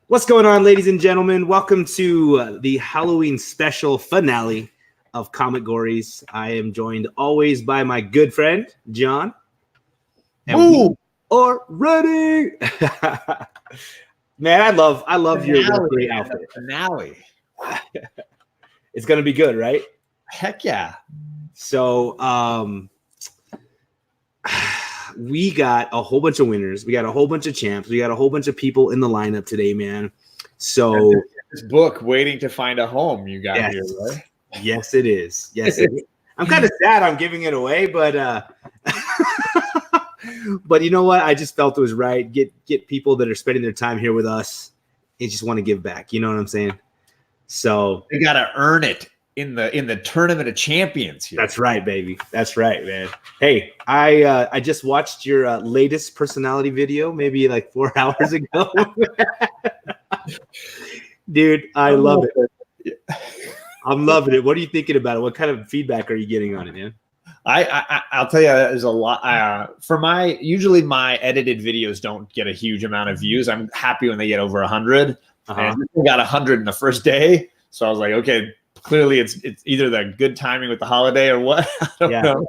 What's going on, ladies and gentlemen? Welcome to the Halloween special finale of Comicgories. I am joined always by my good friend, John. And we are ready. Man, I love your great outfit. Finale. It's going to be good, right? Heck yeah. So, we got a whole bunch of winners. We got a whole bunch of champs. We got a whole bunch of people in the lineup today, man. So this book waiting to find a home you got here, right? Yes, it is. Yes, it is. I'm kind of sad I'm giving it away, but but you know what? I just felt it was right. Get people that are spending their time here with us and just want to give back. You know what I'm saying? So they gotta earn it in the tournament of champions here. That's right, baby. That's right, man. Hey, I just watched your latest personality video, maybe like 4 hours ago. Dude, I love it. I'm loving it. What are you thinking about it? What kind of feedback are you getting on it, man? I'll tell you, there's a lot. Usually my edited videos don't get a huge amount of views. I'm happy when they get over 100. And we got 100 in the first day, so I was like, okay. Clearly, it's either the good timing with the holiday or what. I don't know.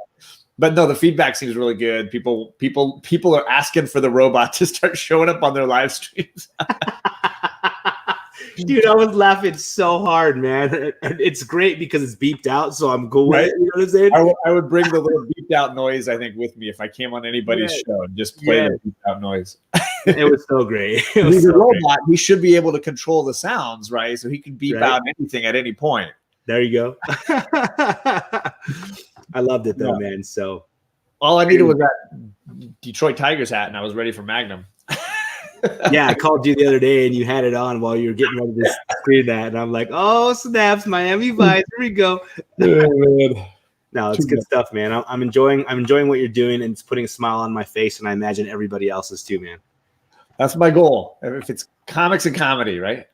But no, the feedback seems really good. People are asking for the robot to start showing up on their live streams. Dude, I was laughing so hard, man. And it's great because it's beeped out, so I'm cool with it. You know what I'm saying? I would bring the little beeped out noise, I think, with me if I came on anybody's show and just play the beeped out noise. It was so great. He's a robot. He should be able to control the sounds, right? So he can beep out anything at any point. There you go. I loved it though, man. So all I needed was that Detroit Tigers hat, and I was ready for Magnum. Yeah, I called you the other day, and you had it on while you were getting ready to screen that, and I'm like, "Oh snaps, Miami Vice! Here we go." No, it's good stuff, man. I'm enjoying what you're doing, and it's putting a smile on my face, and I imagine everybody else's too, man. That's my goal. If it's comics and comedy, right?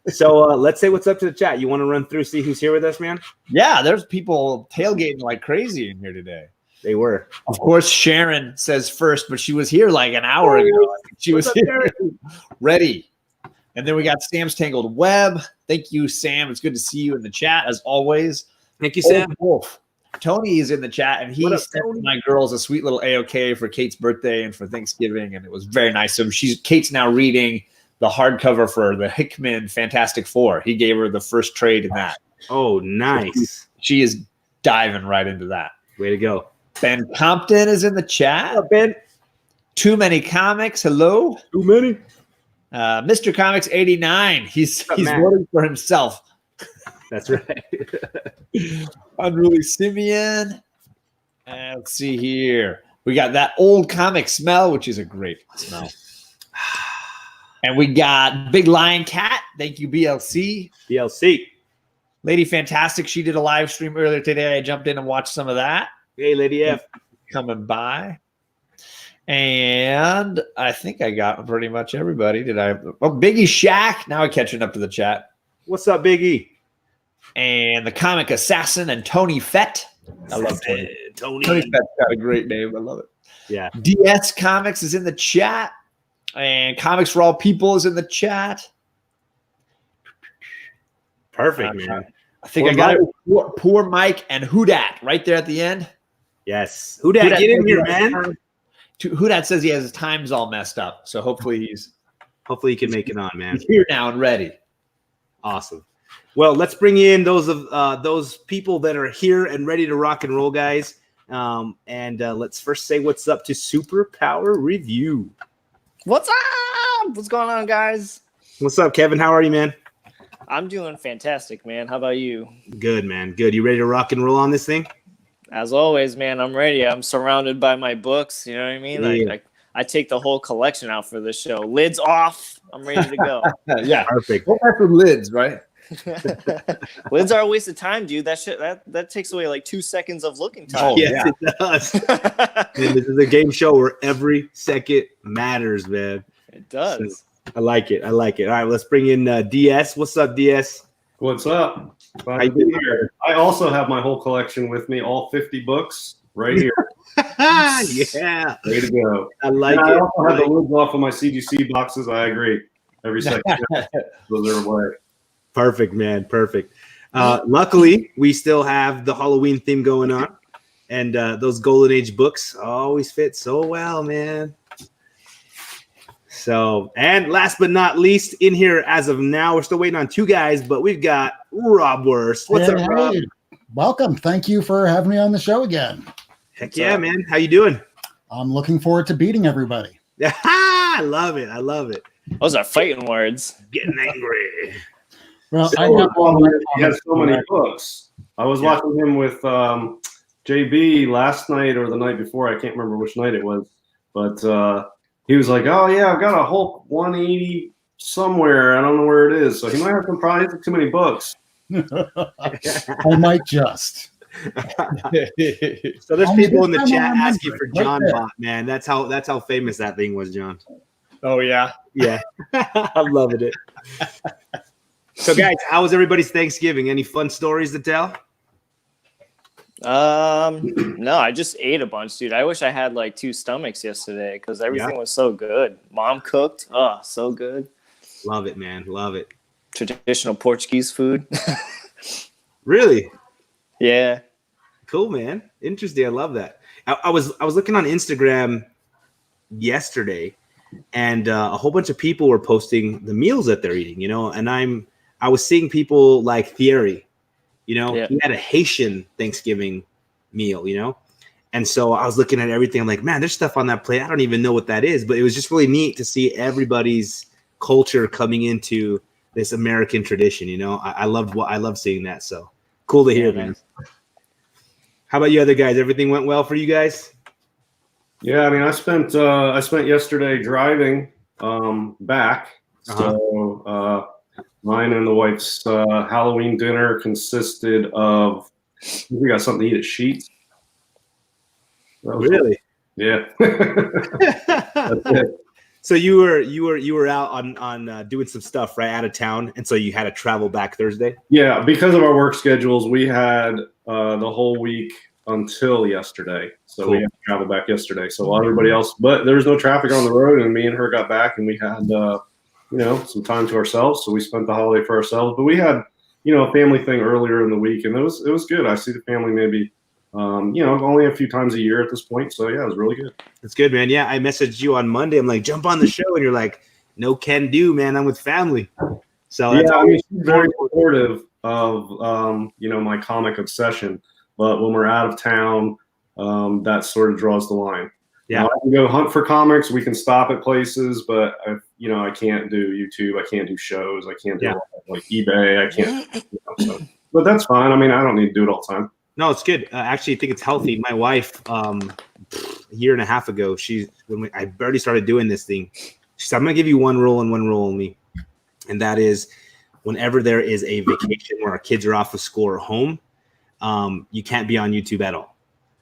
So let's say what's up to the chat. You want to run through, see who's here with us, man? Yeah, there's people tailgating like crazy in here today. They were. Of course, Sharon says first, but she was here like an hour ago. She was here ready. And then we got Sam's Tangled Web. Thank you, Sam. It's good to see you in the chat, as always. Thank you, Sam. Wolf. Tony is in the chat, and he sent my girls a sweet little AOK for Kate's birthday and for Thanksgiving, and it was very nice. So Kate's now reading the hardcover for the Hickman Fantastic Four. He gave her the first trade in that. Oh, nice. She is diving right into that. Way to go. Ben Compton is in the chat. What's up, Ben? Too Many Comics. Hello. Too many. Mr. Comics 89. He's voting for himself. That's right. Unruly Simeon. Let's see here. We got That Old Comic Smell, which is a great smell. And we got Big Lion Cat. Thank you, BLC. BLC. Lady Fantastic. She did a live stream earlier today. I jumped in and watched some of that. Hey, Lady F. Coming by. And I think I got pretty much everybody. Did I? Oh, Biggie Shack. Now I'm catching up to the chat. What's up, Biggie? And the Comic Assassin and Tony Fett. I love Tony. Tony Fett's got a great name. I love it. Yeah. DS Comics is in the chat. And Comics for All People is in the chat. Perfect, man. I think I got it. Poor Mike and Hudat right there at the end. Yes. Hudat, get in here, man. Hudat says he has his times all messed up. So hopefully he can make it on, man. He's here now and ready. Awesome. Well, let's bring in those people that are here and ready to rock and roll, guys. And let's first say what's up to Superpower Review. What's up? What's going on, guys? What's up, Kevin? How are you, man? I'm doing fantastic, man. How about you? Good, man. Good. You ready to rock and roll on this thing? As always, man, I'm ready. I'm surrounded by my books. You know what I mean? Yeah. I take the whole collection out for this show. Lids off. I'm ready to go. Yeah. Perfect. Go back for lids, right? Lids are a waste of time, dude. That takes away like 2 seconds of looking time. Oh, yes, it does. Man, this is a game show where every second matters, man. It does. So, I like it. All right, let's bring in DS. What's up, DS? What's up? Glad to be here. I also have my whole collection with me, all 50 books right here. Yeah. Way to go. I like it. I also have the lids off of my CGC boxes. I agree. every second those are away. Perfect, man. Perfect. Luckily, we still have the Halloween theme going on, and those Golden Age books always fit so well, man. So, and last but not least, in here as of now, we're still waiting on two guys, but we've got Rob Worst. What's up, Rob? Welcome. Thank you for having me on the show again. Heck yeah, man. How you doing? I'm looking forward to beating everybody. I love it. I love it. Those are fighting words. Getting angry. Well, he has so many books. I was watching him with JB last night or the night before. I can't remember which night it was, but he was like, "Oh yeah, I've got a Hulk 180 somewhere. I don't know where it is." So he might have probably too many books. I might just. So there's people in the chat asking for John Bot, man. That's how famous that thing was, John. Oh yeah, yeah. I'm loving it. So guys, how was everybody's Thanksgiving? Any fun stories to tell? No, I just ate a bunch, dude. I wish I had like 2 stomachs yesterday because everything was so good. Mom cooked. Oh, so good. Love it, man. Love it. Traditional Portuguese food. Really? Yeah. Cool, man. Interesting. I love that. I was looking on Instagram yesterday, and a whole bunch of people were posting the meals that they're eating, and I was seeing people like Thierry, he had a Haitian Thanksgiving meal, and so I was looking at everything. I'm like, man, there's stuff on that plate. I don't even know what that is, but it was just really neat to see everybody's culture coming into this American tradition. I love seeing that. So cool to hear, man. How about you other guys? Everything went well for you guys? Yeah, I mean, I spent yesterday driving back. So mine and the wife's Halloween dinner consisted of, we got something to eat at Sheetz. Really? Yeah. That's it. So you were out on doing some stuff right out of town, and so you had to travel back Thursday? Yeah, because of our work schedules, we had the whole week until yesterday. So we had to travel back yesterday. So while everybody else, but there was no traffic on the road, and me and her got back, and we had some time to ourselves. So we spent the holiday for ourselves. But we had a family thing earlier in the week, and it was good. I see the family maybe only a few times a year at this point. So yeah, it was really good. That's good, man. Yeah, I messaged you on Monday. I'm like, jump on the show, and you're like, no can do, man. I'm with family. So yeah, I mean, she's very supportive of my comic obsession. But when we're out of town, that sort of draws the line. Yeah, now, I can go hunt for comics. We can stop at places, but I can't do YouTube. I can't do shows. I can't do like eBay. I can't. But that's fine. I mean, I don't need to do it all the time. No, it's good. Actually, I think it's healthy. My wife, a year and a half ago, I barely started doing this thing. She said, "I'm gonna give you one rule and one rule only, and that is, whenever there is a vacation where our kids are off of school or home, you can't be on YouTube at all.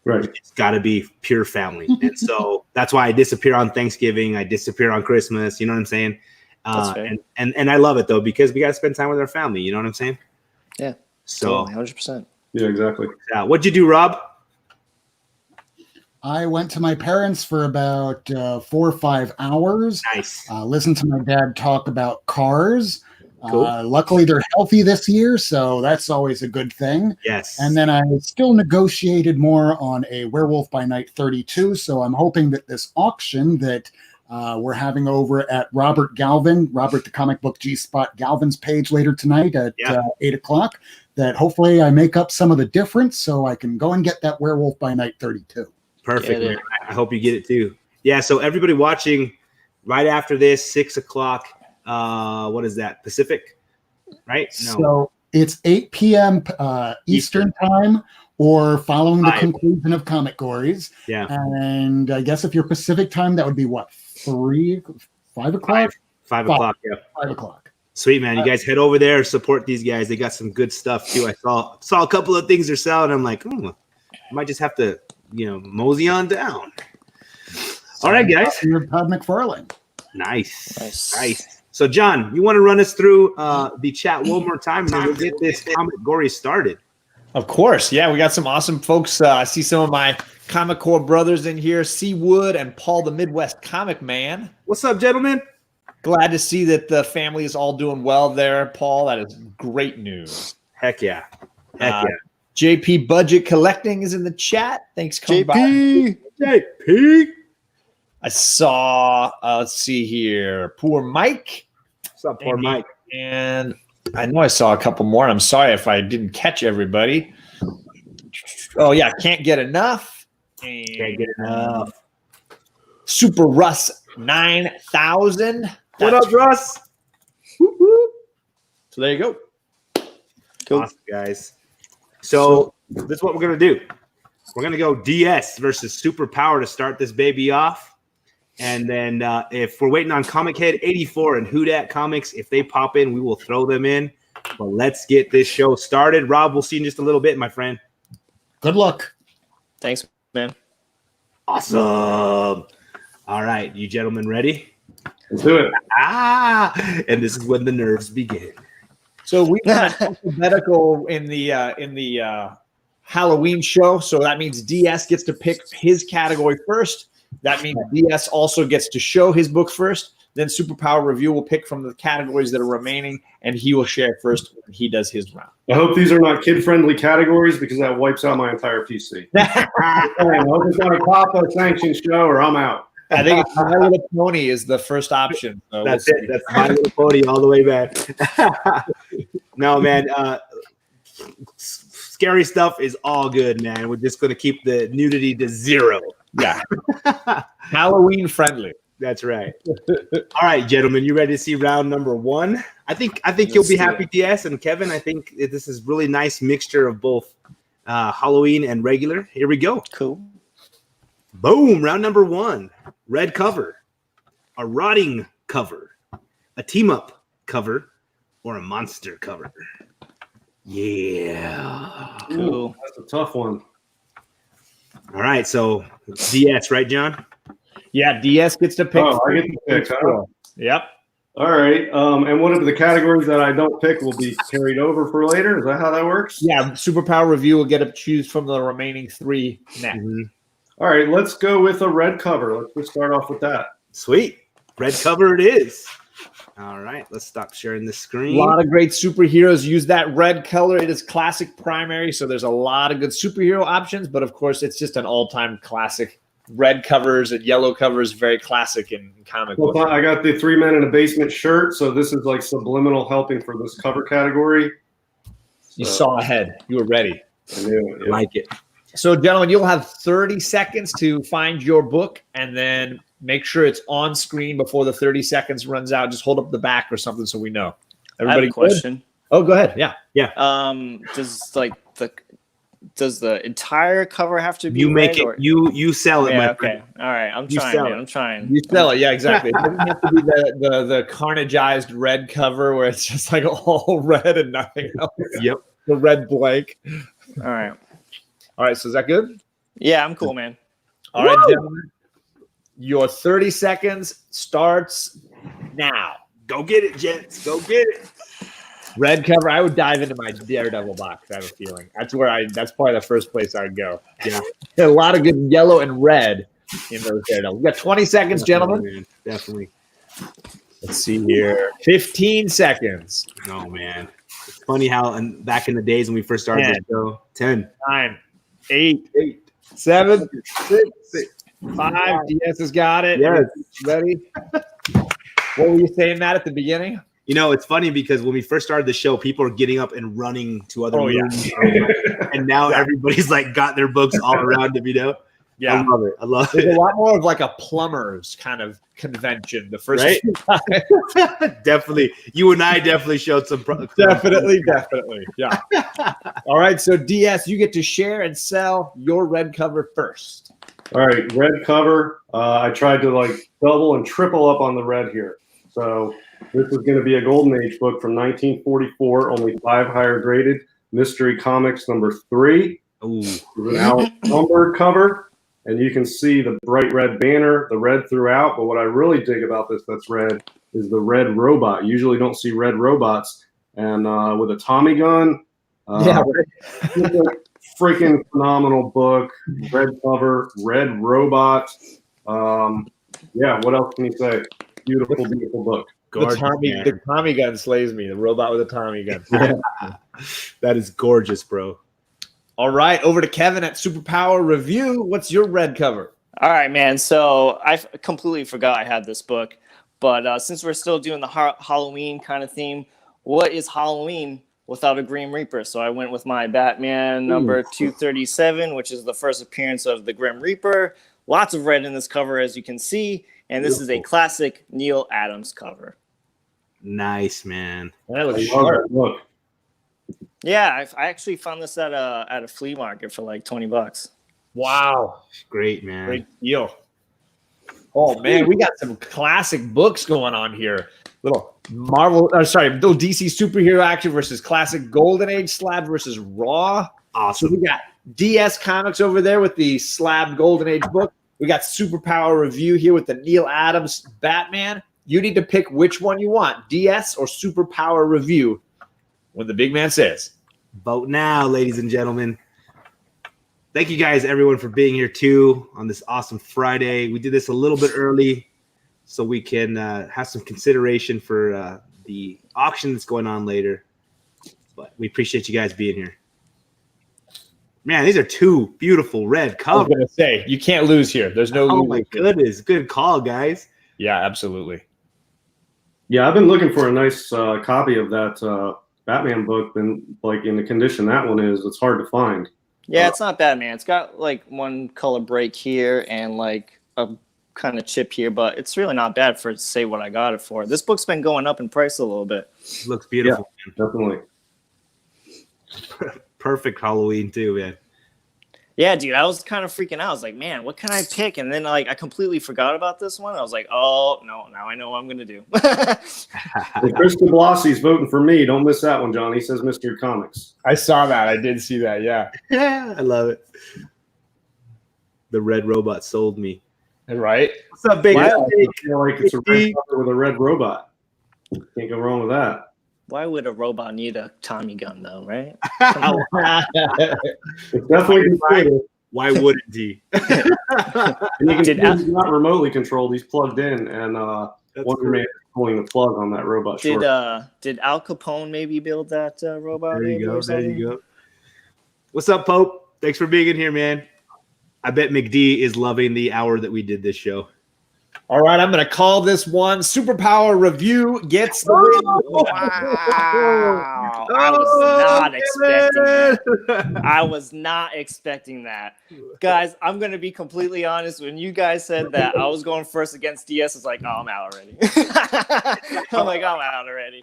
Right. It's got to be pure family." And so that's why I disappear on Thanksgiving. I disappear on Christmas. You know what I'm saying? And I love it though, because we got to spend time with our family. You know what I'm saying? Yeah. So 100%. Yeah, exactly. What'd you do, Rob? I went to my parents for about 4 or 5 hours. Nice. Listened to my dad talk about cars. Cool. Luckily, they're healthy this year, so that's always a good thing. Yes. And then I still negotiated more on a Werewolf by Night 32, so I'm hoping that this auction that we're having over at Robert the Comic Book G-Spot Galvin's page later tonight at 8 o'clock, that hopefully I make up some of the difference so I can go and get that Werewolf by Night 32. Perfect, man. I hope you get it too. Yeah, so everybody watching right after this, 6 o'clock, what is that, Pacific? Right? No. So it's 8 p.m. Eastern time, or following the conclusion of Comicgories. Yeah. And I guess if you're Pacific time, that would be what, 5 o'clock? 5 o'clock, yeah. 5 o'clock. Sweet, man. You guys head over there, support these guys. They got some good stuff too. I saw a couple of things they're selling. I'm like, I might just have to, mosey on down. All right, guys. You're Todd McFarlane. Nice. So, John, you want to run us through the chat one more time, and then we'll get this Comicgories started. Of course. Yeah, we got some awesome folks. I see some of my Comic Core brothers in here, C. Wood and Paul the Midwest Comic Man. What's up, gentlemen? Glad to see that the family is all doing well there, Paul. That is great news. Heck yeah. Heck yeah. JP Budget Collecting is in the chat. Thanks, JP. JP. I saw, let's see here, Poor Mike. What's up, Poor Mike? And I know I saw a couple more. I'm sorry if I didn't catch everybody. Oh, yeah, Can't Get Enough. And Can't Get Enough. Super Russ 9000. What up, Russ? So there you go. Cool. Awesome, guys. So this is what we're going to do. We're going to go DS versus Superpower to start this baby off. And then if we're waiting on Comic Head 84 and Who Dat Comics, if they pop in, we will throw them in. But let's get this show started. Rob, we'll see you in just a little bit, my friend. Good luck. Thanks, man. Awesome. All right. You gentlemen ready? Let's do it. And this is when the nerves begin. So we got alphabetical in the Halloween show. So that means DS gets to pick his category first. That means DS also gets to show his book first. Then Superpower Review will pick from the categories that are remaining, and he will share first when he does his round. I hope these are not kid-friendly categories because that wipes out my entire PC. I hope it's not a Papa sanctioned show or I'm out. I think it's My Little Pony is the first option. So That's it. That's My Little Pony all the way back. No, man. Scary stuff is all good, man. We're just going to keep the nudity to 0. Yeah. Halloween friendly. That's right. All right, gentlemen, you ready to see round number 1? I think you'll be happy, DS and Kevin. I think this is really nice mixture of both Halloween and regular. Here we go. Cool. Boom. Round number 1. Red cover, a rotting cover, a team-up cover, or a monster cover. Yeah. Cool. Ooh, that's a tough one. All right, so DS, right, John? Yeah, DS gets to pick. Oh, I get to pick, huh? Yep. All right. And one of the categories that I don't pick will be carried over for later. Is that how that works? Yeah, Superpower Review will get to choose from the remaining 3 next. Mm-hmm. All right, let's go with a red cover. Let's just start off with that. Sweet. Red cover it is. All right, let's stop sharing the screen. A lot of great superheroes use that red color. It is classic primary, so there's a lot of good superhero options, but of course, it's just an all-time classic. Red covers and yellow covers, very classic in comic books. Well, I got the 3 Men in a Basement shirt, so this is like subliminal helping for this cover category. You saw ahead. You were ready. I knew it. I like it. So, gentlemen, you'll have 30 seconds to find your book, and then make sure it's on screen before the 30 seconds runs out. Just hold up the back or something so we know. Everybody, I have a question. Good? Oh, go ahead. Yeah. Does the entire cover have to be You make red, it. or? You sell it, Yeah, my okay. friend. All right. I'm You trying, sell man. it. I'm trying. You sell it. Yeah, exactly. It doesn't have to be the carnageized red cover where it's just like all red and nothing else. Yep. The red blank. All right. All right. So is that good? Yeah, I'm cool, man. All right, gentlemen. Your 30 seconds starts now. Go get it, gents. Go get it. Red cover. I would dive into my Daredevil box. I have a feeling that's probably the first place I'd go. Yeah. A lot of good yellow and red in those Daredevil. We got 20 seconds, gentlemen. Man, definitely. Let's see here. 15 seconds. Oh man, it's funny how back in the days when we first started the show, 10, 9, 8, 7, 6, 5. DS has got it. Yes. Ready? What were you saying, Matt, at the beginning? You know, it's funny because when we first started the show, people are getting up and running to other rooms. And now everybody's like got their books all around them, you know? Yeah. I love it. I love There's it. a lot more of like a plumber's kind of convention. The first Right? few times. Definitely. You and I definitely showed some. Definitely. Yeah. All right. So DS, you get to share and sell your red cover first. All right, red cover. I tried to like double and triple up on the red here. So this is going to be a Golden Age book from 1944, only 5 higher graded. Mystery Comics number 3. Ooh. It's an Alan Blumberg cover. And you can see the bright red banner, the red throughout. But what I really dig about this that's red is the red robot. You usually don't see red robots. And with a Tommy gun. It's a freaking phenomenal book. Red cover, red robot. Yeah, what else can you say? Beautiful, beautiful book. Gorgeous, The Tommy gun slays me. The robot with a Tommy gun. That is gorgeous, bro. All right, over to Kevin at Superpower Review. What's your red cover? All right, man. So I completely forgot I had this book, but since we're still doing the Halloween kind of theme, what is Halloween without a Grim Reaper? So I went with my Batman number 237, which is the first appearance of the Grim Reaper. Lots of red in this cover, as you can see, and this is a classic Neil Adams cover. Nice, man. That looks sharp. Look. Yeah, I actually found this at a flea market for like $20. Wow. Great, man. Great deal. Oh, man, we got some classic books going on here. Little little DC superhero action versus classic Golden Age slab versus Raw. Awesome. So we got DS Comics over there with the slab Golden Age book. We got Superpower Review here with the Neil Adams Batman. You need to pick which one you want, DS or Superpower Review, when the big man says. Vote now, ladies and gentlemen. Thank you guys, everyone, for being here, too, on this awesome Friday. We did this a little bit early so we can have some consideration for the auction that's going on later. But we appreciate you guys being here. Man, these are two beautiful red covers. I was going to say, you can't lose here. There's no Oh, my goodness. Good call, guys. Yeah, absolutely. Yeah, I've been looking for a nice copy of that Batman book, and like in the condition that one is, it's hard to find. Yeah, it's not bad, man. It's got like one color break here and like a kind of chip here, but it's really not bad for say what I got it for. This book's been going up in price a little bit. It looks beautiful. Yeah, definitely. Perfect Halloween, too, man. Yeah, dude, I was kind of freaking out. I was like, man, what can I pick? And then like I completely forgot about this one. I was like, oh, no, now I know what I'm going to do. Hey, Chris DeBlassi's voting for me. Don't miss that one, John. He says Mr. Comics. I saw that. I did see that, yeah. Yeah, I love it. The red robot sold me. Right? What's up, big? I feel like it's a red cover with a red robot. Can't go wrong with that. Why would a robot need a Tommy gun, though, right? It's definitely creative. Why wouldn't he? And you can see he's not remotely controlled. He's plugged in, and Wonder Man is pulling the plug on that robot. Did Al Capone maybe build that robot? There you go. There you go. What's up, Pope? Thanks for being in here, man. I bet McD is loving the hour that we did this show. All right, I'm going to call this one Superpower Review gets the win. Wow. I was not expecting that. I was not expecting that. Guys, I'm going to be completely honest. When you guys said that I was going first against DS, it's like, oh, I'm out already. I'm like, I'm out already.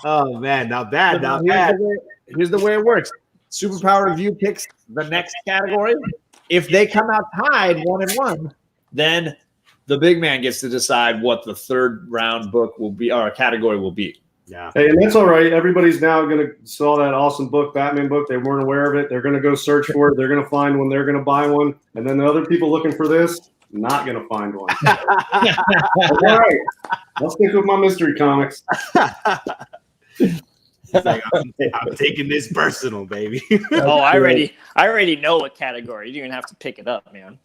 Oh, man. Not bad. Not bad. Here's the way it works. Superpower Review picks the next category. If they come out tied 1-1, then the big man gets to decide what the third round book will be, or category will be. Yeah. Hey, and that's all right. Everybody's now going to saw that awesome book, Batman book. They weren't aware of it. They're going to go search for it. They're going to find one. They're going to buy one. And then the other people looking for this, not going to find one. All right. Let's stick with my mystery comics. Like, I'm taking this personal, baby. Oh, I already know what category. You don't even have to pick it up, man.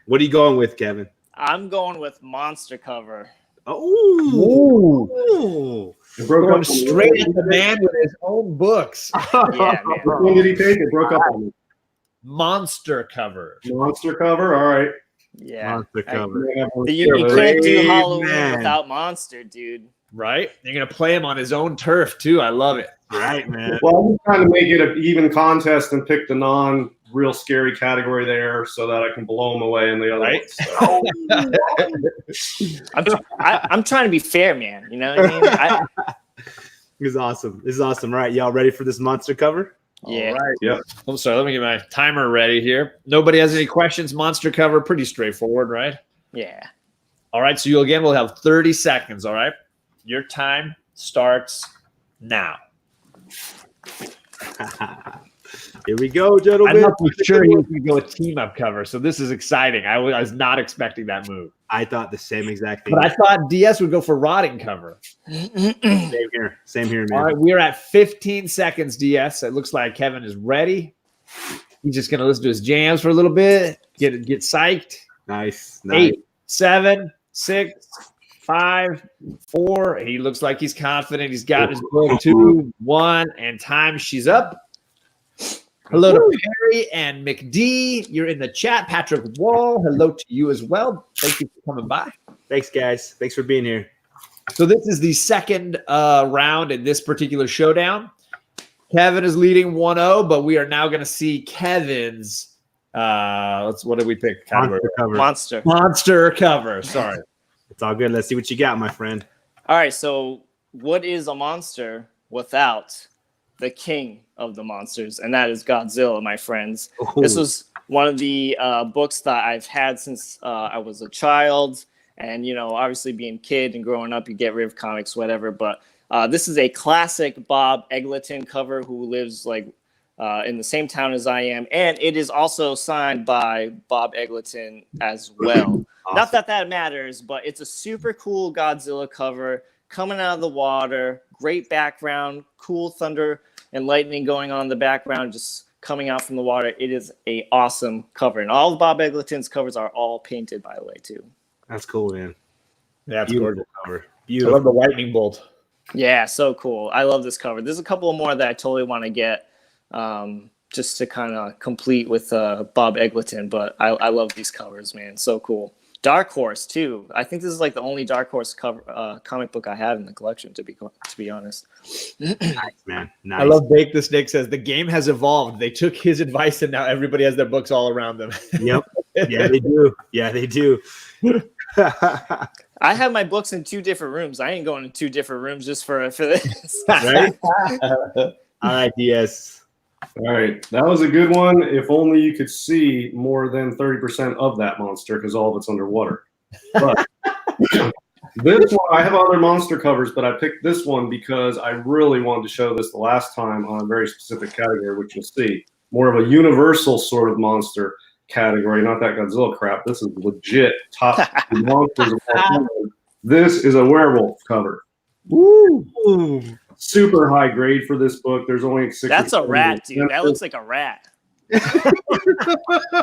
What are you going with, Kevin? I'm going with monster cover. Oh, Going straight at the man with his own books. Yeah, man. Which one did he take? It broke up on me. Monster cover. Monster cover. All right. Yeah. monster cover. You can't do Great Halloween man. without monster, dude. Right? You're going to play him on his own turf, too. I love it. Right, man. Well, I'm trying to make it an even contest and pick the non-real scary category there so that I can blow them away in the other Right? I'm trying to be fair, man. You know what I mean? This is awesome. This is awesome. All right, y'all ready for this monster cover? Yeah. All right. Yep. I'm sorry. Let me get my timer ready here. Nobody has any questions? Monster cover, pretty straightforward, right? Yeah. All right. So we'll have 30 seconds. All right. Your time starts now. Here we go, gentlemen. I'm not sure he was going to go with team up cover, so this is exciting. I was not expecting that move. I thought the same exact thing. But I thought DS would go for rotting cover. Same here. Same here, man. All right, we're at 15 seconds, DS. It looks like Kevin is ready. He's just going to listen to his jams for a little bit, get psyched. Nice. 8, 7, 6, 5, 4. He looks like he's confident. He's got his book. 2, 1, and time. She's up. Hello to Perry and McD. You're in the chat. Patrick Wall, hello to you as well. Thank you for coming by. Thanks, guys. Thanks for being here. So this is the second round in this particular showdown. Kevin is leading 1-0, but we are now going to see Kevin's. What did we pick? Monster cover. Sorry. It's all good. Let's see what you got, my friend. All right. So what is a monster without the king of the monsters? And that is Godzilla, my friends. Ooh. This was one of the books that I've had since I was a child. And, you know, obviously being a kid and growing up, you get rid of comics, whatever. But this is a classic Bob Eggleton cover who lives like in the same town as I am. And it is also signed by Bob Eggleton as well. Awesome. Not that that matters, but it's a super cool Godzilla cover coming out of the water. Great background, cool thunder and lightning going on in the background, just coming out from the water. It is a awesome cover. And all of Bob Eggleton's covers are all painted, by the way, too. That's cool, man. Yeah, it's gorgeous cover. Beautiful. I love the lightning bolt. Yeah, so cool. I love this cover. There's a couple more that I totally want to get just to kind of complete with Bob Eggleton. But I love these covers, man. So cool. Dark Horse, too. I think this is like the only Dark Horse cover comic book I have in the collection, to be honest. Nice, man. Nice. I love Bake the Snake says, the game has evolved. They took his advice and now everybody has their books all around them. Yep. Yeah, they do. Yeah, they do. I have my books in 2 different rooms. I ain't going in 2 different rooms just for this. Right? All right, DS. All right, that was a good one. If only you could see more than 30% of that monster, because all of it's underwater. But this one, I have other monster covers, but I picked this one because I really wanted to show this the last time on a very specific category, which you'll see. More of a universal sort of monster category, not that Godzilla crap. This is legit top monsters of all time. This is a werewolf cover. Woo! Super high grade for this book. There's only 6. That's a rat, dude. That looks like a rat.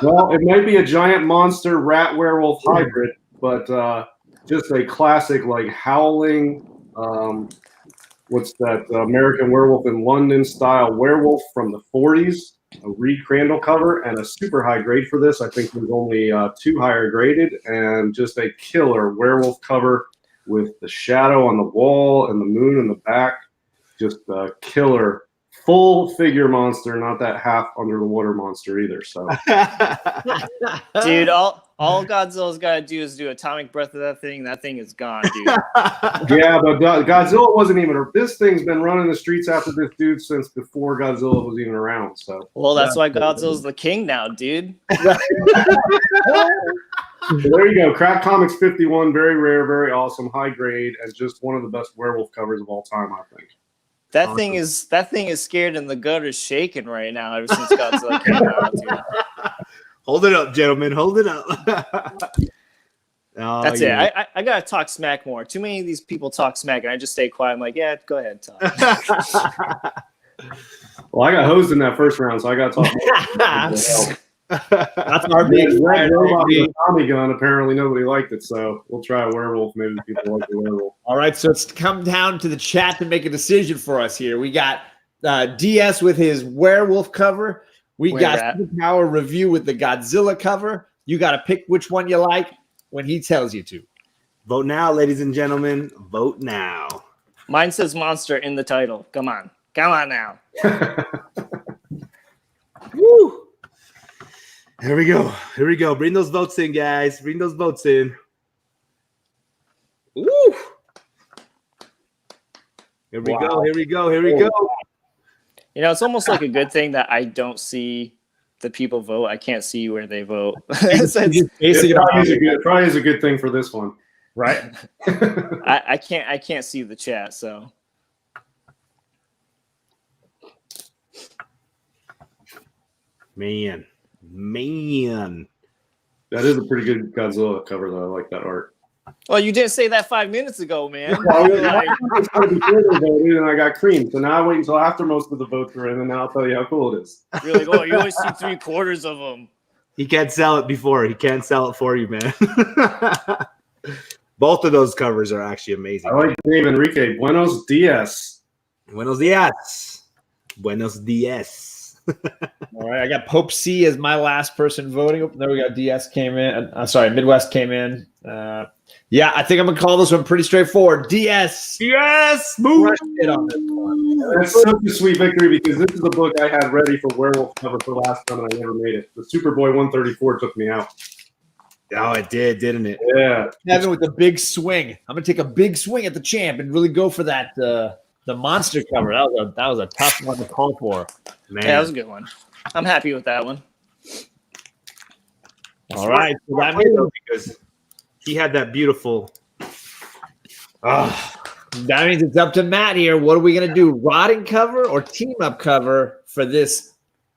Well, it might be a giant monster rat werewolf hybrid, but just a classic like howling. What's that? American Werewolf in London style werewolf from the 40s. A Reed Crandall cover and a super high grade for this. I think there's only 2 higher graded, and just a killer werewolf cover with the shadow on the wall and the moon in the back. Just a killer full figure monster, not that half under the water monster either. So, dude, all Godzilla's got to do is do atomic breath of that thing. That thing is gone, dude. Yeah, but Godzilla wasn't even. This thing's been running the streets after this dude since before Godzilla was even around. So, well, that's why Godzilla's the king now, dude. There you go. Crack Comics 51, very rare, very awesome, high grade, and just one of the best werewolf covers of all time, I think. That awesome. That thing is scared and the gutter's shaking right now ever since Godzilla came out, dude. Hold it up, gentlemen. Hold it up. That's it. I gotta talk smack more. Too many of these people talk smack, and I just stay quiet. I'm like, yeah, go ahead, talk. Well, I got hosed in that first round, so I got to talk more. That's our big Red Robot with a Tommy gun. Apparently, nobody liked it, so we'll try a werewolf. Maybe people like the werewolf. All right, so it's come down to the chat to make a decision for us here. We got DS with his werewolf cover. We got Superpower review with the Godzilla cover. You got to pick which one you like when he tells you to. Vote now, ladies and gentlemen. Vote now. Mine says monster in the title. Come on now. Woo! Here we go. Bring those votes in, guys. Bring those votes in. Woo! Here we go. You know, it's almost like a good thing that I don't see the people vote. I can't see where they vote. It probably is a good thing for this one, right? I can't see the chat, so. Man. That is a pretty good Godzilla cover, though. I like that art. Well, you didn't say that 5 minutes ago, man. And I got creamed, so now I wait until after most of the votes are in, and then I'll tell you how cool it is. Really? Oh, you only see 3/4 of them. He can't sell it before. He can't sell it for you, man. Both of those covers are actually amazing. I like Dave Enrique. Buenos dias. Buenos dias. Buenos dias. All right, I got Pope C as my last person voting. There we go. DS came in. Sorry, Midwest came in. Yeah, I think I'm gonna call this one pretty straightforward. DS. Yes. Crushed it on this one. That's such a sweet victory because this is the book I had ready for Werewolf cover for last time and I never made it. The Superboy 134 took me out. Oh, it did, didn't it? Yeah. Kevin with the big swing. I'm gonna take a big swing at the champ and really go for that the monster cover. That was a tough one to call for. Man. Yeah, that was a good one. I'm happy with that one. All right, so that because he had that beautiful. That means it's up to Matt here. What are we going to do? Rotting cover or team up cover for this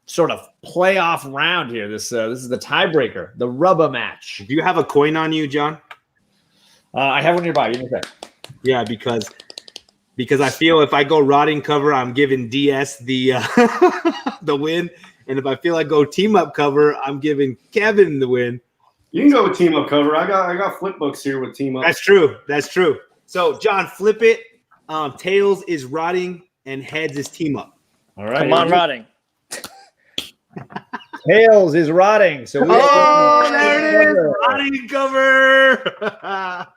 sort of playoff round here? This is the tiebreaker, the rubber match. Do you have a coin on you, John? I have one nearby. Give me a sec. Yeah, because I feel if I go rotting cover, I'm giving DS the the win, and if I feel I go team up cover, I'm giving Kevin the win. You can go with team up cover. I got flip books here with team up. That's true. That's true. So, John, flip it. Tails is rotting and heads is team up. All right. Come on, rotting. Tails is rotting. So there it is. Rotting cover.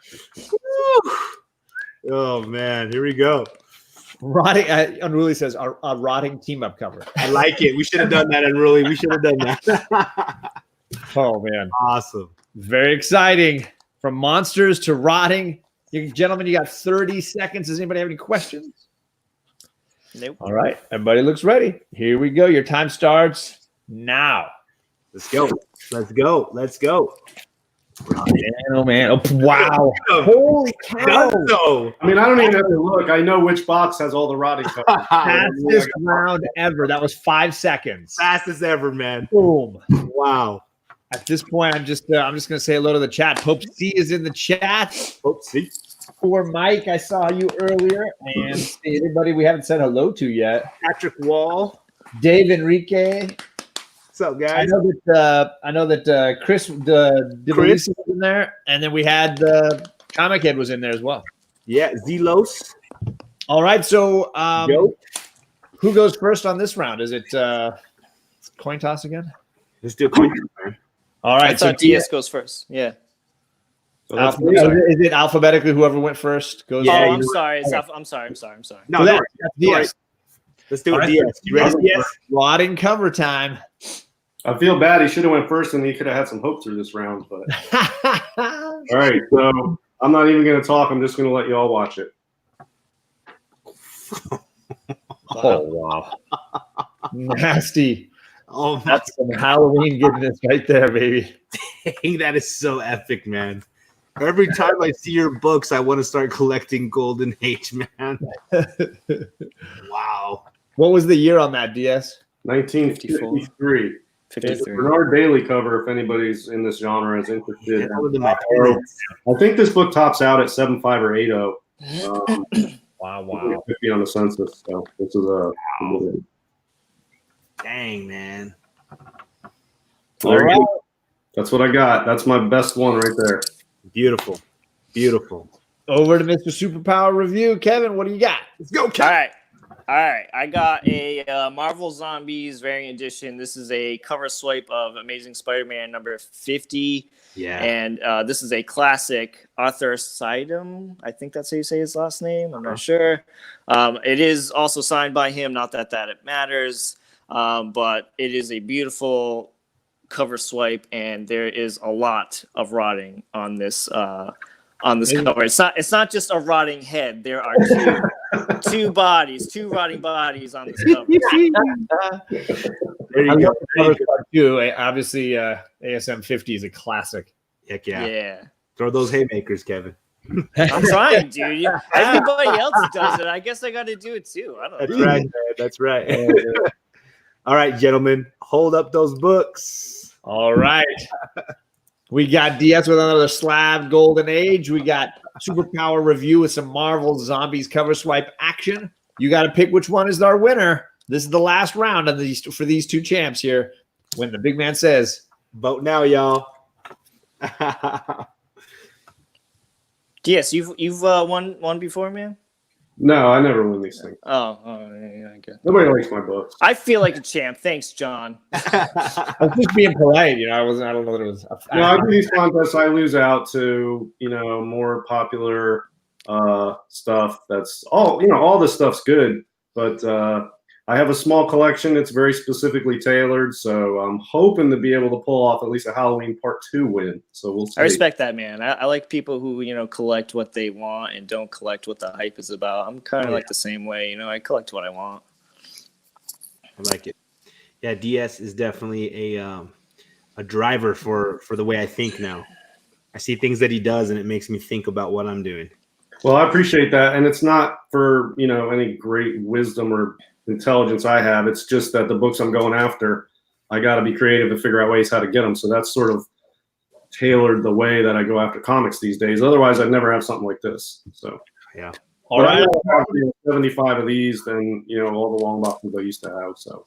Oh, man. Here we go. Rotting. Unruly says a rotting team up cover. I like it. We should have done that, Unruly. We should have done that. Oh, man. Awesome. Very exciting. From monsters to rotting. Gentlemen, you got 30 seconds. Does anybody have any questions? Nope. All right. Everybody looks ready. Here we go. Your time starts now. Let's go. Let's go. Let's go. Oh, man. Oh, wow. Holy cow. I mean, I don't even have to look. I know which box has all the rotting covers. Fastest round ever. That was 5 seconds. Fastest ever, man. Boom. Wow. At this point, I'm just going to say hello to the chat. Pope C is in the chat. Pope C. Poor Mike, I saw you earlier. And everybody we haven't said hello to yet. Patrick Wall. Dave Enrique. What's up, guys? I know that Chris Chris was in there, and then we had Comic Head was in there as well. Yeah, Zelos. All right, so who goes first on this round? Is it coin toss again? Let's do a coin toss, man. All right, I thought DS goes first. Yeah. Is it alphabetically? Whoever went first goes. Yeah, first? I'm sorry. I'm sorry. No, that's DS. Let's do it, DS. You ready, DS? Rotting cover time. I feel bad. He should have went first, and he could have had some hope through this round. But all right, so I'm not even going to talk. I'm just going to let you all watch it. Oh wow, nasty. Oh, that's some Halloween goodness right there, baby. Dang, that is so epic, man. Every time I see your books, I want to start collecting Golden Age, man. Wow. What was the year on that, DS? 1953. It's a Bernard Bailey cover, if anybody's in this genre is interested. I think this book tops out at 7.5 or 8.0. Wow. 50 on the census. So this is a dang, man. All right. That's what I got. That's my best one right there. Beautiful. Beautiful. Over to Mr. Superpower review. Kevin, what do you got? Let's go, Kevin. All right. I got a Marvel Zombies variant edition. This is a cover swipe of Amazing Spider-Man number 50. Yeah. And this is a classic. Arthur Sidem. I think that's how you say his last name. I'm not sure. It is also signed by him. Not that it matters. But it is a beautiful cover swipe, and there is a lot of rotting on this cover. It's not just a rotting head. There are two rotting bodies on this cover. There you go. Too. Obviously, ASM 50 is a classic. Heck yeah. Yeah. Throw those haymakers, Kevin. I'm trying, dude. Everybody else does it. I guess I got to do it too. I don't know. That's right, man. That's right. All right, gentlemen, hold up those books. All right. We got DS with another slab Golden Age. We got Superpower review with some Marvel Zombies cover swipe action. You got to pick which one is our winner. This is the last round of for these two champs here. When the big man says, vote now, y'all. Yes, you've won before, man. No, I never win these things. Oh, yeah, I guess. Nobody likes my books. I feel like a champ. Thanks, John. I was just being polite, I don't know what it was. No, I do these contests. I lose out to more popular stuff. That's all. All this stuff's good, but I have a small collection. It's very specifically tailored, so I'm hoping to be able to pull off at least a Halloween Part 2 win. So we'll see. I respect that, man. I like people who collect what they want and don't collect what the hype is about. I'm kind of like the same way. I collect what I want. I like it. Yeah, DS is definitely a driver for the way I think now. I see things that he does, and it makes me think about what I'm doing. Well, I appreciate that, and it's not for any great wisdom or intelligence I have. It's just that the books I'm going after, I got to be creative and figure out ways how to get them. So that's sort of tailored the way that I go after comics these days. Otherwise, I'd never have something like this. So yeah. All right. 75 of these than all the long boxes I used to have. So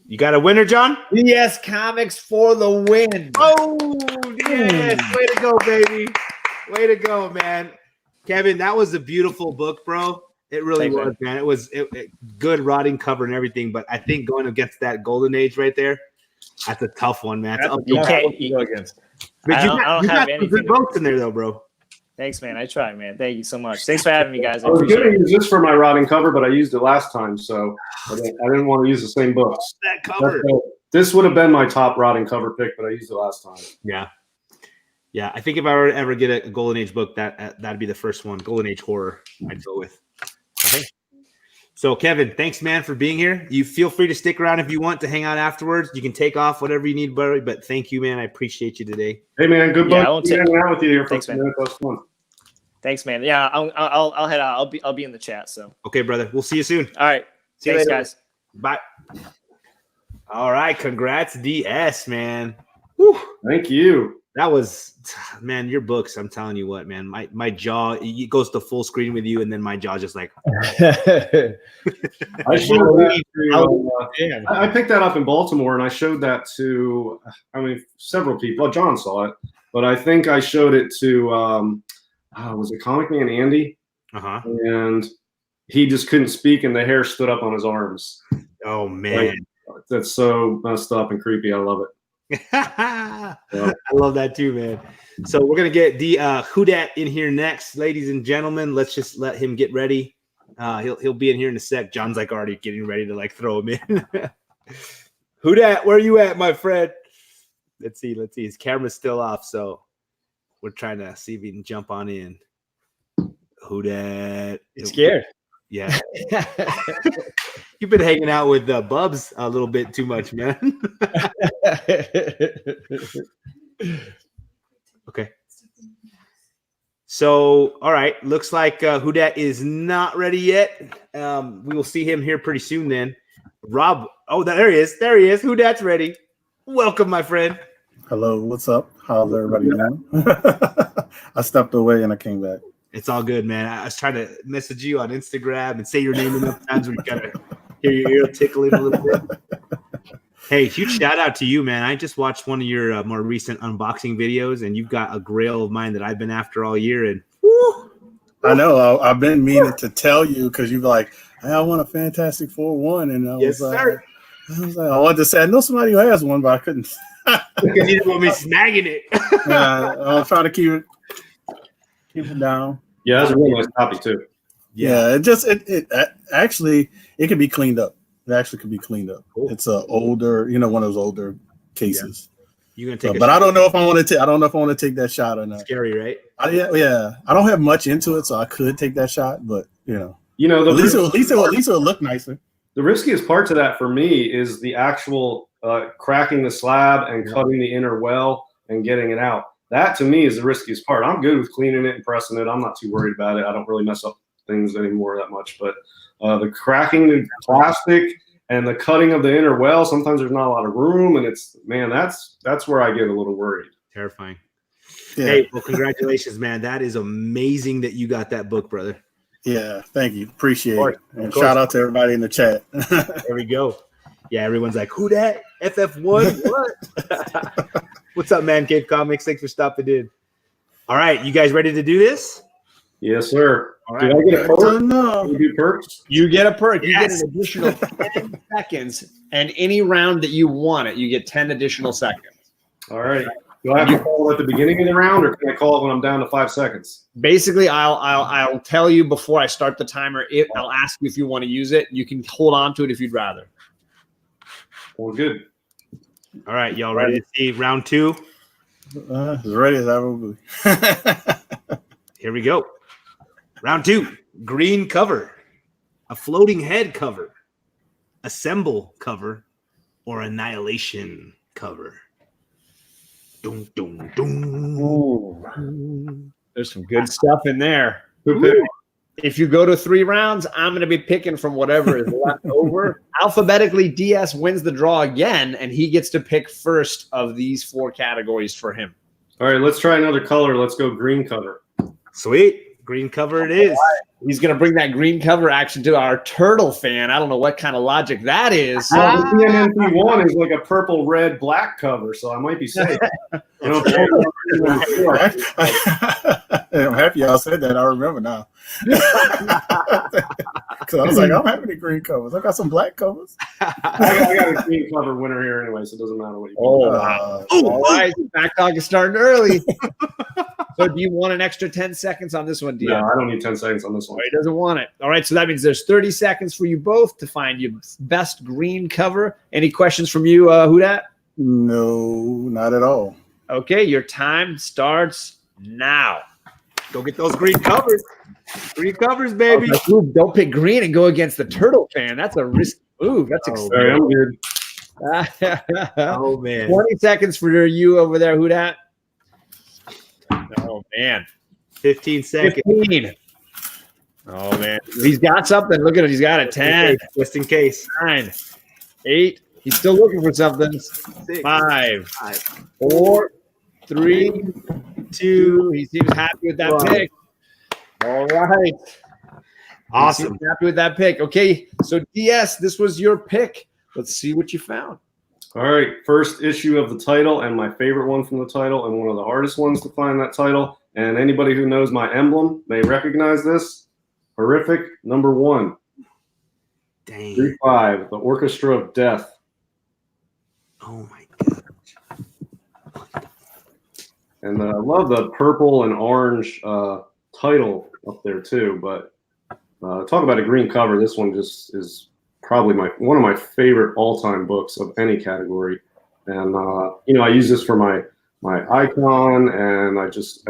you got a winner, John? Yes, Comics for the win. Oh, yes. Way to go, baby. Way to go, man. Kevin, that was a beautiful book, bro. It really was, man. It was good rotting cover and everything, but I think going against that golden age right there, that's a tough one, man. You can't go against. But you got some good books in there, though, bro. Thanks, man. I try, man. Thank you so much. Thanks for having me, guys. I was going to use this for my rotting cover, but I used it last time, so I didn't want to use the same books. That cover. This would have been my top rotting cover pick, but I used it last time. Yeah. Yeah, I think if I were to ever get a Golden Age book, that'd be the first one. Golden Age horror I'd go with. Okay. So, Kevin, thanks, man, for being here. You feel free to stick around if you want to hang out afterwards. You can take off whatever you need, buddy. But thank you, man. I appreciate you today. Hey, man, good book. I'll hang out with you here for Thanks, man. fun. Thanks, man. Yeah, I'll head out. I'll be in the chat. So. Okay, brother. We'll see you soon. All right. Thanks, guys. Bye. All right. Congrats, DS, man. Whew. Thank you. That was, man, your books. I'm telling you what, man. My jaw, it goes to full screen with you, and then my jaw just like. I picked that up in Baltimore, and I showed that to, several people. Well, John saw it, but I think I showed it to, was it Comic Man Andy? Uh-huh. And he just couldn't speak, and the hair stood up on his arms. Oh, man. That's so messed up and creepy. I love it. I love that too, man. So we're gonna get the Whodat in here next, ladies and gentlemen. Let's just let him get ready. He'll be in here in a sec. John's like already getting ready to like throw him in. Whodat, where are you at, my friend? Let's see. His camera's still off, so we're trying to see if he can jump on in. Whodat? He's scared. Yeah. You've been hanging out with Bubs a little bit too much, man. Okay. So, all right. Looks like Whodat is not ready yet. We will see him here pretty soon then. Rob. Oh, there he is. Whodat's ready. Welcome, my friend. Hello. What's up? How's everybody doing? I stepped away and I came back. It's all good, man. I was trying to message you on Instagram and say your name enough times where you gotta hear your ear tickling a little bit. Hey, huge shout out to you, man. I just watched one of your more recent unboxing videos, and you've got a grail of mine that I've been after all year. And I know I've been meaning to tell you because you're like, hey, I want a Fantastic Four one, and I was like, I wanted to say I know somebody who has one, but I couldn't. Because you didn't want me snagging it. I'm trying to keep it down. Yeah, that's a really nice copy too. Yeah, it actually it can be cleaned up. It actually can be cleaned up. Cool. It's a older, one of those older cases. Yeah. You're gonna take, but I don't know if I want to. I don't know if I want to take that shot or not. Scary, right? Yeah. I don't have much into it, so I could take that shot. But at least it'll look nicer. The riskiest part to that for me is the actual cracking the slab and cutting the inner well and getting it out. That to me is the riskiest part. I'm good with cleaning it and pressing it. I'm not too worried about it. I don't really mess up things anymore that much. But the cracking the plastic and the cutting of the inner well, sometimes there's not a lot of room, and that's where I get a little worried. Terrifying. Yeah. Hey, well, congratulations, man. That is amazing that you got that book, brother. Yeah, thank you. Appreciate it. And shout out to everybody in the chat. There we go. Yeah, everyone's like, who that? FF1? What? What's up, Man Cave Comics? Thanks for stopping in. All right, you guys ready to do this? Yes, sir. All right. Do I get a perk? No. You do perks? You get a perk. You Yes. get an additional 10 seconds, and any round that you want it, you get 10 additional seconds. All right. Do I have to call it at the beginning of the round, or can I call it when I'm down to 5 seconds? Basically, I'll tell you before I start the timer. I'll ask you if you want to use it. You can hold on to it if you'd rather. Well, good. All right, y'all ready to see round 2? As ready as I will be. Here we go. Round 2. Green cover, a floating head cover, assemble cover, or annihilation cover. Dun, dun, dun. Ooh. There's some good stuff in there. Who picked? If you go to 3 rounds, I'm going to be picking from whatever is left over. Alphabetically, DS wins the draw again, and he gets to pick first of these 4 categories for him. All right, let's try another color. Let's go green cover. Sweet. Green cover it is. He's going to bring that green cover action to our turtle fan. I don't know what kind of logic that is. Well, the TNMP1 is like a purple, red, black cover, so I might be safe. I'm happy y'all said that. I remember now. Because I was like, I'm having the green covers. I got some black covers. I got a green cover winner here anyway, so it doesn't matter what you All right. Back dog is starting early. So do you want an extra 10 seconds on this one, Dion? No, I don't need 10 seconds on this one. He doesn't want it. All right, so that means there's 30 seconds for you both to find your best green cover. Any questions from you, Hudat? No, not at all. Okay, your time starts now. Go get those green covers. Green covers, baby. Okay, ooh, don't pick green and go against the turtle fan. That's a risky move. That's Sorry, I'm good. exciting. Oh, man. 20 seconds for you over there, Hudat. Oh, man. 15 seconds. 15. Oh, man. He's got something. Look at it. He's got a 10. Just in case. 9, 8. He's still looking for something. 6, 5, 5, 4, 3, 2. He seems happy with that Wow. pick. All right. Awesome. He seems happy with that pick. Okay, so DS, this was your pick. Let's see what you found. All right, first issue of the title, and my favorite one from the title, and one of the hardest ones to find that title. And anybody who knows my emblem may recognize this. Horrific #1. Dang. 3-5, the Orchestra of Death. Oh, my God. And I love the purple and orange title up there too. But talk about a green cover. This one just is probably one of my favorite all-time books of any category. And I use this for my icon, and that's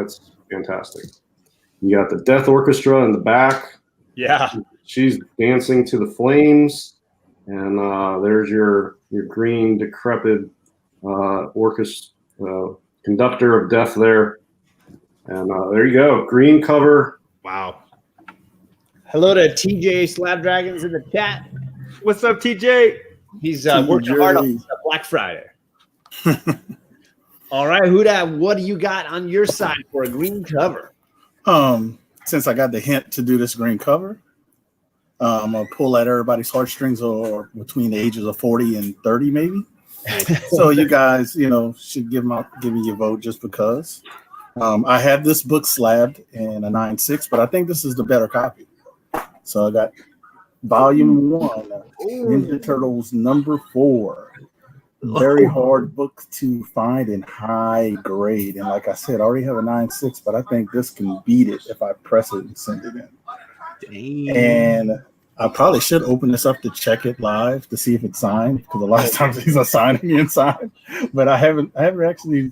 fantastic. You got the Death Orchestra in the back. Yeah. She's dancing to the flames, and there's your green decrepit orchestra conductor of death there. And there you go, green cover. Wow. Hello to TJ Slabdragons in the chat. What's up, TJ? He's working hard on Black Friday. All right, Huda, what do you got on your side for a green cover? Since I got the hint to do this green cover, I'm gonna pull at everybody's heartstrings, or between the ages of 40 and 30, maybe. So you guys, should give me your vote just because. I have this book slabbed in a 9.6, but I think this is the better copy. So I got Volume 1, Ninja Turtles #4. Very hard book to find in high grade. And like I said, I already have a 9.6, but I think this can beat it if I press it and send it in. Dang. And I probably should open this up to check it live to see if it's signed, because a lot of times he's assigning me inside. But I haven't actually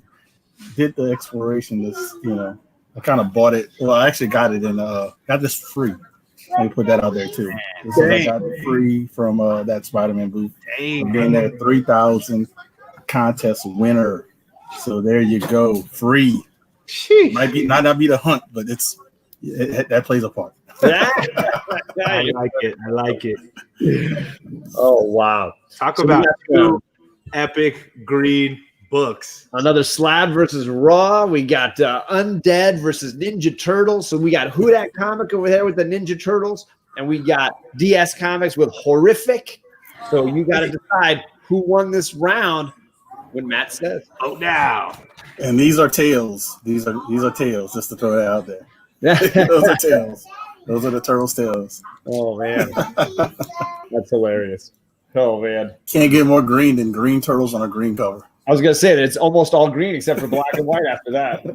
did the exploration. I kind of bought it. Well, I actually got it got this free. Let me put that out there too. I got it free from that Spider-Man booth. Dang. Being there 3,000 contest winner. So there you go, free. Sheesh. Might not be the hunt, but that plays a part. I like it. Oh, wow. Talk about two epic green books. Another Slab versus Raw. We got Undead versus Ninja Turtles. So we got Hudak Comic over there with the Ninja Turtles, and we got DS Comics with Horrific. So you got to decide who won this round when Matt says. Oh, now. And these are tails. These are tails, just to throw that out there. Those are tails. Those are the turtles' tails. Oh man, that's hilarious. Oh man, can't get more green than green turtles on a green cover. I was gonna say that it's almost all green except for black and white after that.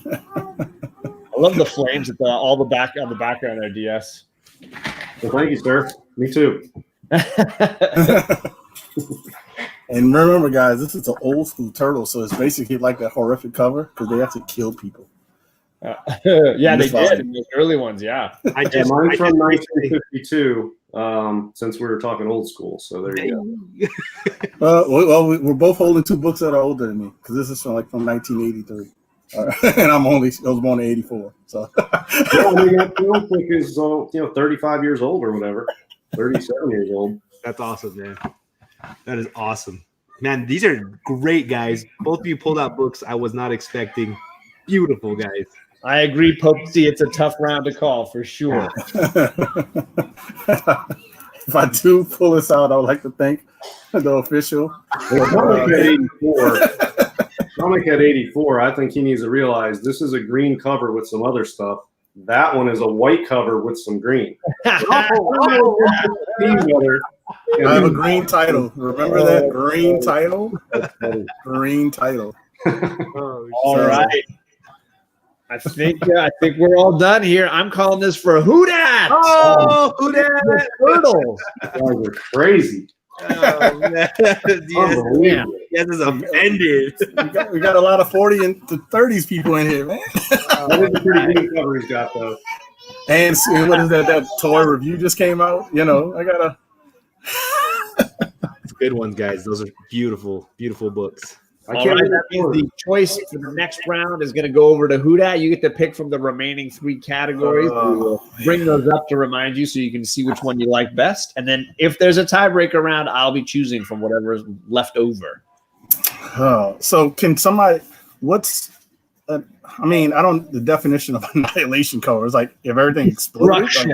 I love the flames at all the back on the background there, DS. Well, thank you, sir. Me too. And remember, guys, this is an old school turtle, so it's basically like that horrific cover because they actually killed people. Yeah, they did in the early ones. Yeah, mine's from 1952. Since we were talking old school, so there you go. Well, we're both holding two books that are older than me because this is from 1983. And I was born in 84. So yeah, I mean, that film book is 35 years old or whatever, 37 years old. That's awesome, man. That is awesome, man. These are great, guys. Both of you pulled out books I was not expecting. Beautiful, guys. I agree, Pope C. It's a tough round to call for sure. If I do pull this out, I would like to thank the official. Comic at 84, I think he needs to realize this is a green cover with some other stuff. That one is a white cover with some green. I have a green title. Remember that green title? Green title. All right. I think we're all done here. I'm calling this for Who Dat? Oh, Who Dat? Turtles. Guys are crazy. Oh, man. Yes, is offended. We got a lot of 40 and 30s people in here, man. That is a pretty good cover he's got, though. And what is that? That toy review just came out. I gotta. It's good ones, guys. Those are beautiful, beautiful books. All right, that means the choice for the next round is going to go over to Who Dat. You get to pick from the remaining 3 categories. We will bring those up to remind you so you can see which one you like best. And then if there's a tiebreaker round, I'll be choosing from whatever is left over. So can somebody, the definition of annihilation cover is like if everything explodes.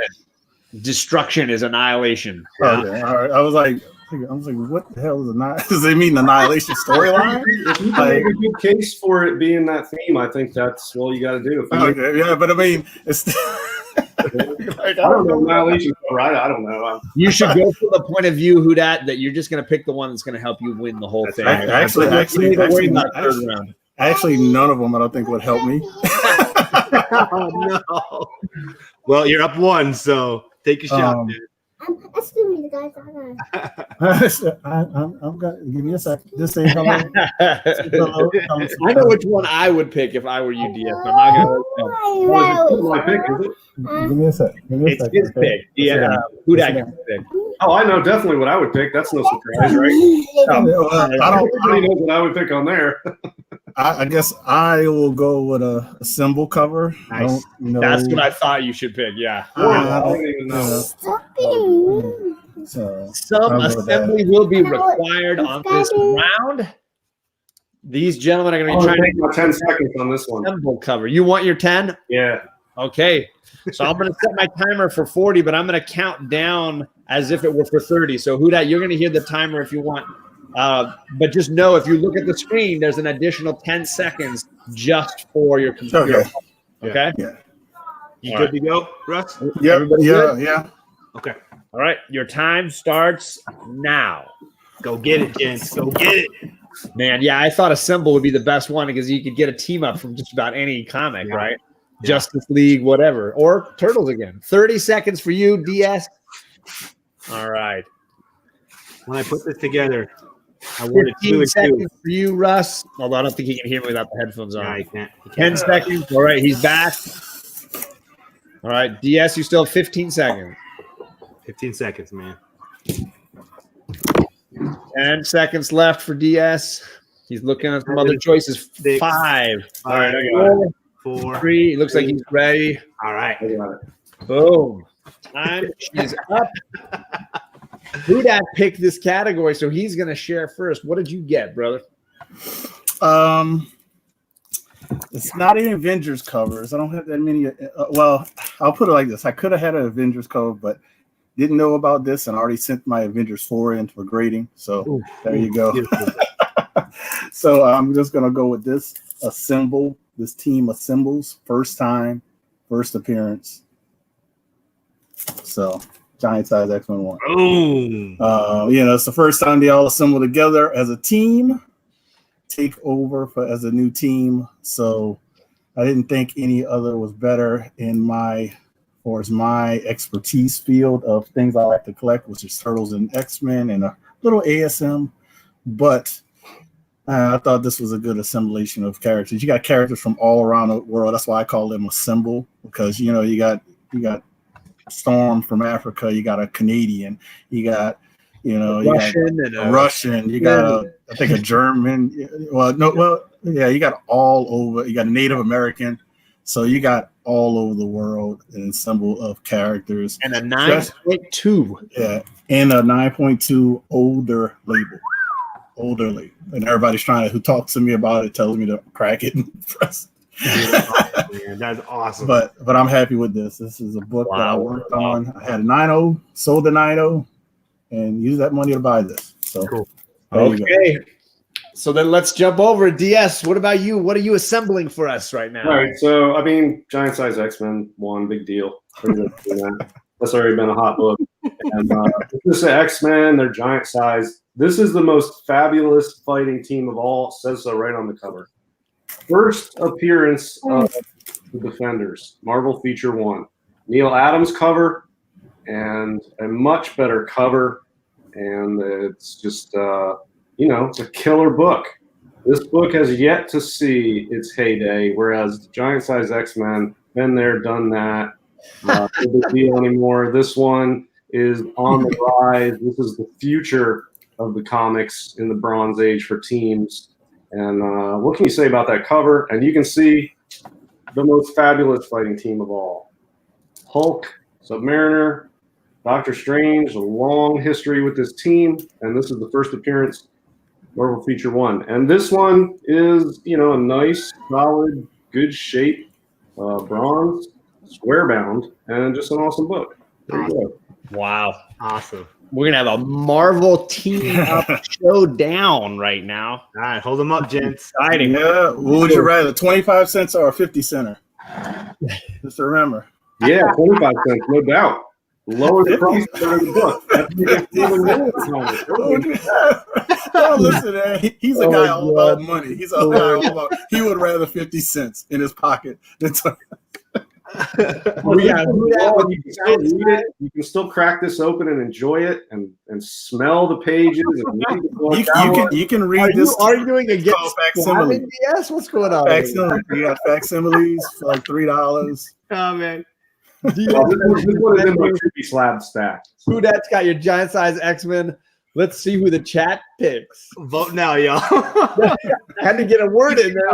Destruction is annihilation. Okay, all right. I was like, what the hell is annihilation? Does it mean annihilation storyline? If you can make a good case for it being that theme, I think that's all you got to do. Yeah, but I mean, it's I don't know annihilation. Right? I don't know. You should go from the point of view, Who Dat, that you're just going to pick the one that's going to help you win the whole thing. Actually, none of them I don't think would help me. Oh no! Well, you're up 1, so take a shot, dude. Excuse me, guys. I'm got. Give me a second. Just say hello. I know which one I would pick if I were you, DS. I'm not gonna. Give me a second. It's his pick. Yeah, Who Dat gets pick. Oh, I know definitely what I would pick. That's no surprise, right? I don't. Everybody knows what I would pick on there. I guess I will go with a symbol cover. Nice. That's what I thought you should pick. Yeah. I don't even know. Some assembly will be required on this round. These gentlemen are going to be trying to take 10 seconds on this one. Symbol cover. You want your 10? Yeah. Okay. So I'm going to set my timer for 40, but I'm going to count down as if it were for 30. So Who Dat, you're going to hear the timer if you want. But just know if you look at the screen, there's an additional 10 seconds just for your computer. Okay? Yeah. You good to go, Russ? Yeah. Everybody good? Yeah. Okay. All right. Your time starts now. Go get it, gents. Go get it. Man, yeah, I thought a symbol would be the best one because you could get a team up from just about any comic, right? Yeah. Justice League, whatever. Or Turtles again. 30 seconds for you, DS. All right. When I put this together, I wanted 2 and seconds 2 for you, Russ. Although I don't think he can hear me without the headphones on. No, he can't. 10 seconds. All right, he's back. All right, DS, you still have 15 seconds. 15 seconds, man. 10 seconds left for DS. He's looking at some other choices. 6, 5. All right, 4, 3. It looks like he's ready. All right. I got it. Boom. Time is up. Who Dat picked this category, so he's going to share first. What did you get, brother? It's not an Avengers covers. I don't have that many. Well, I'll put it like this. I could have had an Avengers cover, but didn't know about this and already sent my Avengers 4 in for grading. So there you go. So I'm just going to go with this. This team assembles first time first appearance. So giant size X-Men 1. Boom. It's the first time they all assemble together as a team, take over as a new team. So I didn't think any other was better in my expertise field of things I like to collect, which is Turtles and X-Men and a little ASM. But I thought this was a good assemblation of characters. You got characters from all around the world. That's why I call them assemble, because you got Storm from Africa, you got a Canadian, you got you got a Russian, you got I think a German. You got all over. You got a Native American, so you got all over the world an ensemble of characters. And a 9.2. Yeah, and a 9.2 older label. And everybody's who talks to me about it tells me to crack it and press. Man, that's awesome. But I'm happy with this. This is a book that I worked on. I had a 9.0, sold the 9.0, and used that money to buy this. So cool. Okay. So then let's jump over. DS, what about you? What are you assembling for us right now? All right. So, I mean, giant size X-Men 1, big deal. That's already been a hot book. And this is X-Men, they're giant size. This is the most fabulous fighting team of all. It says so right on the cover. First appearance of the Defenders, Marvel Feature 1. Neil Adams cover, and a much better cover. And it's just, it's a killer book. This book has yet to see its heyday, whereas Giant Size X-Men, been there, done that. No big deal anymore. This one is on the rise. This is the future of the comics in the Bronze Age for teams. And what can you say about that cover? And you can see the most fabulous fighting team of all. Hulk, Submariner, Doctor Strange, a long history with this team. And this is the first appearance, Marvel Feature 1. And this one is, a nice, solid, good shape, bronze, square bound, and just an awesome book. There you go. Wow. Awesome. We're going to have a Marvel team up showdown right now. All right, hold them up, gents. Exciting. Yeah. What would you rather, 25 cents or a 50 center? Just remember. Yeah, 25 cents, no doubt. Lower the price of the book. Oh, listen, man. He's a guy all about money. He's a guy all about. He would rather 50 cents in his pocket than. You can still crack this open and enjoy it and smell the pages. And you can read this. Are you arguing against facsimile? Yes, what's going on? Facsimile. You got facsimiles for like $3. Oh man. This one is in my tricky slab stack. Who that's got your giant size X-Men? Let's see who the chat picks. Vote now, y'all. Had to get a word in there.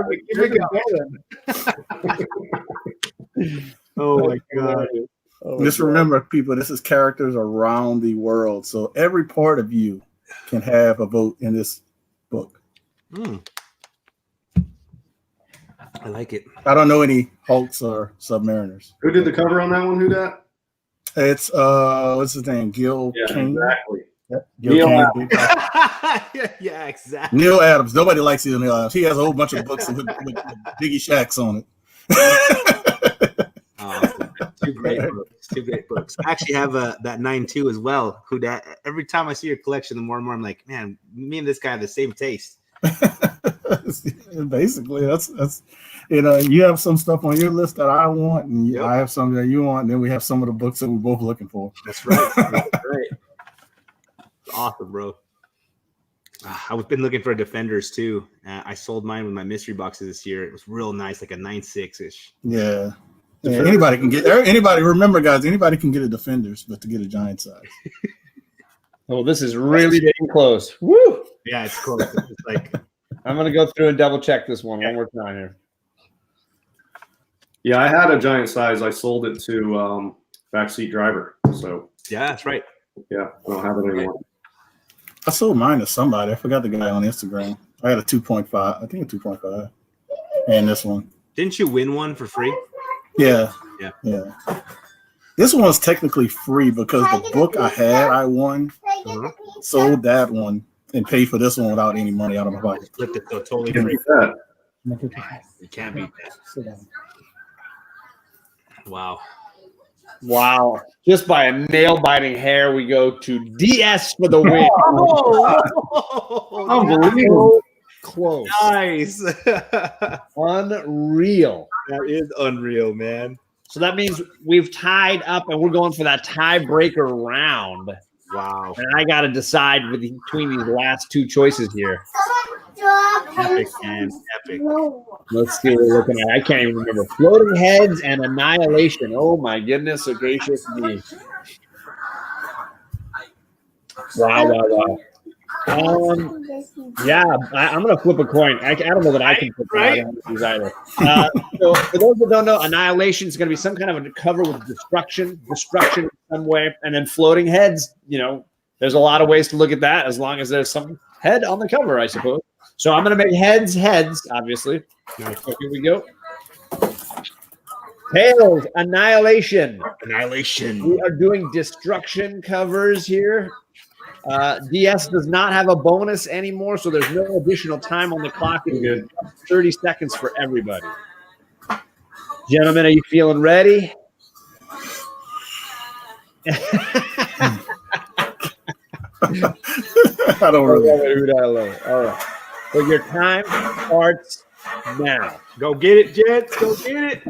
Oh my god. Just remember, people, this is characters around the world. So every part of you can have a vote in this book. I like it. I don't know any Hulks or Submariners. Who did the cover on that one? Who that? It's what's his name? Gil Kane. Exactly. Yep. Neil Adams. Yeah, exactly. Neil Adams. Nobody likes Neil Adams. He has a whole bunch of books with Biggie Shacks on it. Two great books. I actually have that 9.2 as well. Who that? Every time I see your collection, the more and more I'm like, man, me and this guy have the same taste. Basically, that's you have some stuff on your list that I want, and I have some that you want, and then we have some of the books that we're both looking for. That's right. That's right. Awesome, bro. I've been looking for Defenders too. I sold mine with my mystery boxes this year. It was real nice, like a 9.6-ish. Yeah. Anybody can get. Anybody, remember, guys. Anybody can get a Defenders, but to get a giant size. Oh, this is really getting close. Woo! Yeah, it's close. It's like I'm gonna go through and double check this one more time here. Yeah, I had a giant size. I sold it to Backseat Driver. So yeah, that's right. Yeah, I don't have it anymore. I sold mine to somebody. I forgot the guy on Instagram. I had a 2.5. I think a 2.5. And this one. Didn't you win one for free? Yeah. Yeah. This one's technically free because the book I won, sold that one, and paid for this one without any money out of my pocket. Flipped it so totally free. You can't beat that. Wow. Wow. Just by a nail-biting hair, we go to DS for the win. Unbelievable. Close. Nice. Unreal. That is unreal, man. So that means we've tied up and we're going for that tiebreaker round. Wow. And I got to decide between these last two choices here. Epic, man. Epic. Let's see what we're looking at. I can't even remember. Floating Heads and Annihilation. Oh, my goodness. So gracious me. Wow, wow, wow. Yeah, I'm going to flip a coin. I don't know that I can flip right? these either. So for those that don't know, Annihilation is going to be some kind of a cover with destruction in some way. And then Floating Heads, you know, there's a lot of ways to look at that as long as there's some head on the cover, I suppose. So I'm going to make heads, obviously. Nice. So here we go. Tails, Annihilation. Annihilation. We are doing destruction covers here. DS does not have a bonus anymore, so there's no additional time on the clock. It's good. 30 seconds for everybody. Gentlemen, are you feeling ready? I don't really. All right. So your time starts now. Go get it, Jets. Go get it.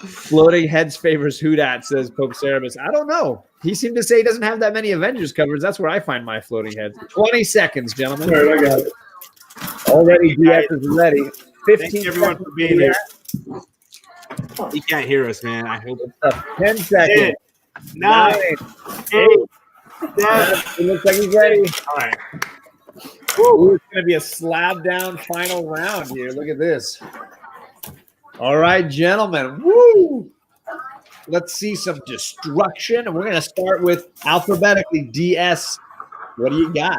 Floating Heads favors Houdat, says Pope Cerebus. I don't know. He seemed to say he doesn't have that many Avengers covers. That's where I find my Floating Heads. 20 seconds, gentlemen. All right, I got it. Already, DS is ready. 15 Thanks everyone for being here. He can't hear us, man. I hope. 10 seconds. 9, 8, 7. It looks like he's ready. All right. Ooh, it's going to be a slab down final round here. Look at this. All right, gentlemen. Woo! Let's see some destruction. And we're going to start with alphabetically DS. What do you got?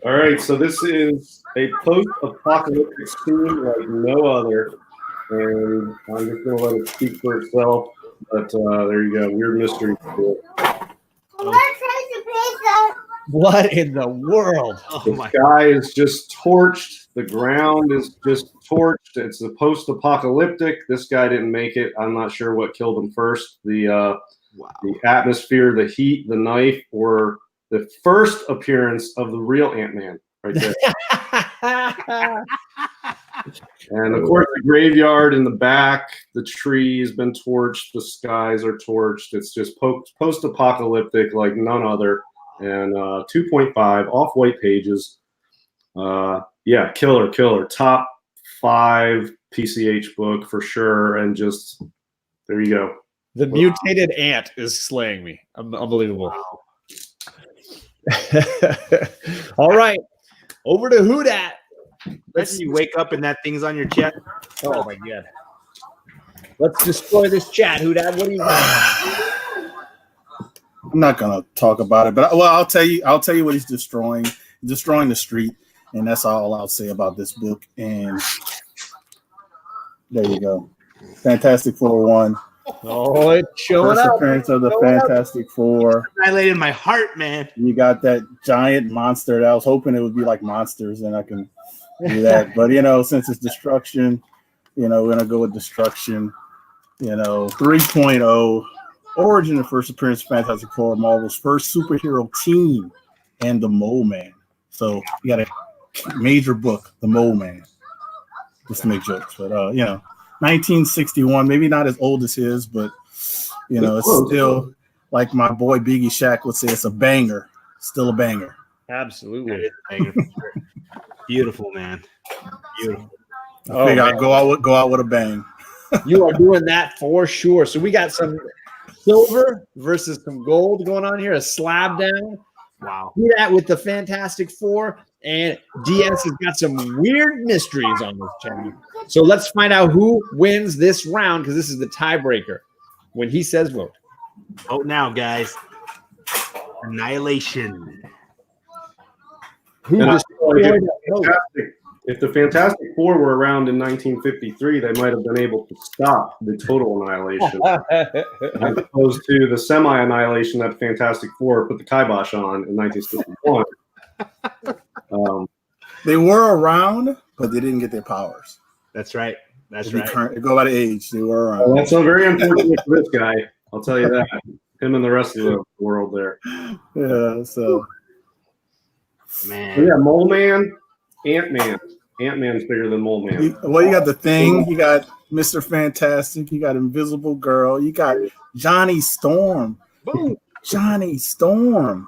All right, so this is a post-apocalyptic scene like no other. And I'm just going to let it speak for itself. But there you go. Weird mystery. What in the world? The sky is just torched. The ground is just torched. It's a post-apocalyptic. This guy didn't make it. I'm not sure what killed him first. The atmosphere, the heat, the knife, or the first appearance of the real Ant-Man right there. And of course, the graveyard in the back, the tree's been torched, the skies are torched. It's just post-apocalyptic like none other. And 2.5 off-white pages. Yeah, killer. Top 5 PCH book for sure. And just there you go. The mutated ant is slaying me. Unbelievable. Wow. All right, over to Houdat. Let's you wake up and that thing's on your chest. Oh my god. Let's destroy this chat, Houdat. What do you got? I'm not gonna talk about it, but I'll tell you what he's destroying. He's destroying the street, and that's all I'll say about this book. And there you go. Fantastic Four 1. Oh, it's showing First up. appearance of the Fantastic Four. Annihilated my heart, man. You got that giant monster that I was hoping it would be like Monsters, and I can do that. But since it's destruction, we're gonna go with destruction. 3.0. Origin of first appearance of Fantastic Four, Marvel's first superhero team, and the Mole Man. So you got a major book, the Mole Man. Just to make jokes, but 1961, maybe not as old as his, but it's still like my boy Biggie Shaq would say, it's a banger, still a banger. Absolutely, beautiful, man, beautiful. I think I'll go out with a bang. You are doing that for sure. So we got some silver versus some gold going on here, a slab down. Wow. Do that with the Fantastic Four, and DS has got some weird mysteries on this channel. So let's find out who wins this round, because this is the tiebreaker. When he says vote. Vote now, guys. Annihilation. Who destroyed it? If the Fantastic Four were around in 1953, they might have been able to stop the total annihilation, as opposed to the semi-annihilation that Fantastic Four put the kibosh on in 1961. They were around, but they didn't get their powers. That's right. That's right. They go by the age they were around. Well, that's so very unfortunate for this guy. I'll tell you that. Him and the rest of the world there. Yeah, so. Man. But yeah, Mole Man, Ant-Man. Ant-Man's bigger than Mole Man. You got the Thing. You got Mr. Fantastic. You got Invisible Girl. You got Johnny Storm. Boom. Johnny Storm.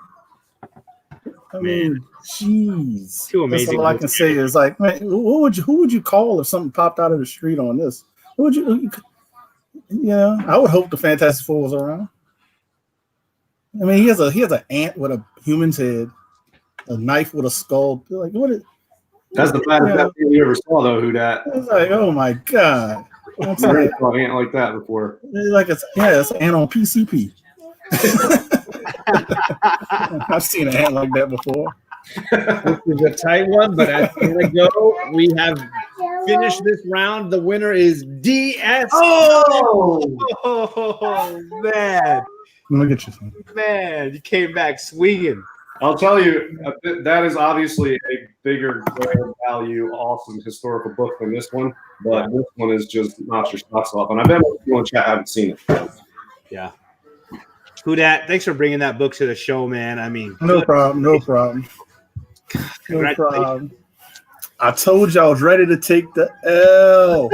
I mean, jeez. Too amazing. That's all I can say is like, man, who would you call if something popped out of the street on this? Who would you? Yeah, I would hope the Fantastic Four was around. I mean, he has an ant with a human's head, a knife with a skull. Like, what is? That's the fattest thing you ever saw, though. Who dat? It's like, oh my god! I've never saw an ant like that before. It's like it's an ant on PCP. I've seen an ant like that before. This is a tight one, but as we go, we have finished this round. The winner is DS. Oh man. Let me get you some. Man, you came back swinging. I'll tell you, that is obviously a bigger value, awesome historical book than this one. But this one is just knocks your socks off. And I bet most people in chat haven't seen it. Yeah. Who dat? Thanks for bringing that book to the show, man. I mean, No problem. No problem. No problem. I told you I was ready to take the L.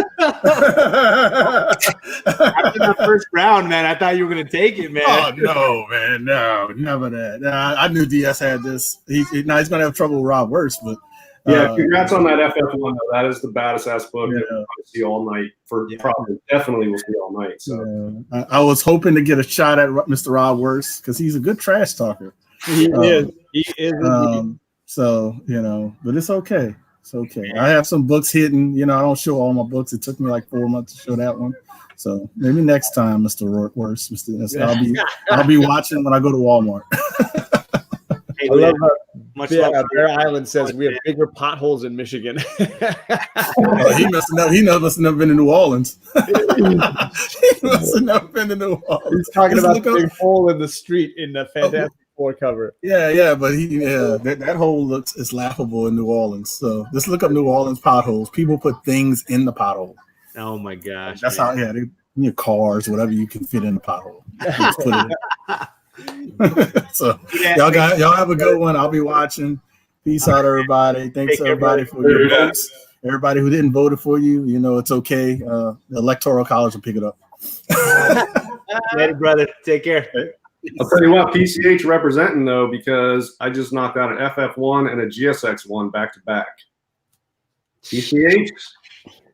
After the first round, man, I thought you were going to take it, man. Oh, no, man. No, never that. I knew DS had this. He's going to have trouble with Rob Worst, but. Yeah, congrats on that FF1, though. That is the baddest ass book that we'll see all night. Definitely will see all night. So I was hoping to get a shot at Mr. Rob Worst because he's a good trash talker. He is. He is. So, but it's okay. It's okay. I have some books hidden. I don't show all my books. It took me like 4 months to show that one. So maybe next time, Mr. Worst. I'll be watching when I go to Walmart. I love how Bear Island says we have bigger potholes in Michigan. He must have never been to New Orleans. He must have never been to New Orleans. He's talking about the big hole in the street in the Fantastic Four cover. Yeah, but that hole is laughable in New Orleans. So just look up New Orleans potholes. People put things in the pothole. Oh my gosh. That's how your cars, whatever you can fit in the pothole. Just put it in. So y'all have a good one. I'll be watching. Peace out, everybody. Thanks everybody for your votes. Everybody who didn't vote for you, it's okay. The Electoral College will pick it up. Later, brother. Take care. I'll tell you what, PCH representing though, because I just knocked out an FF1 and a GSX1 back to back. PCH,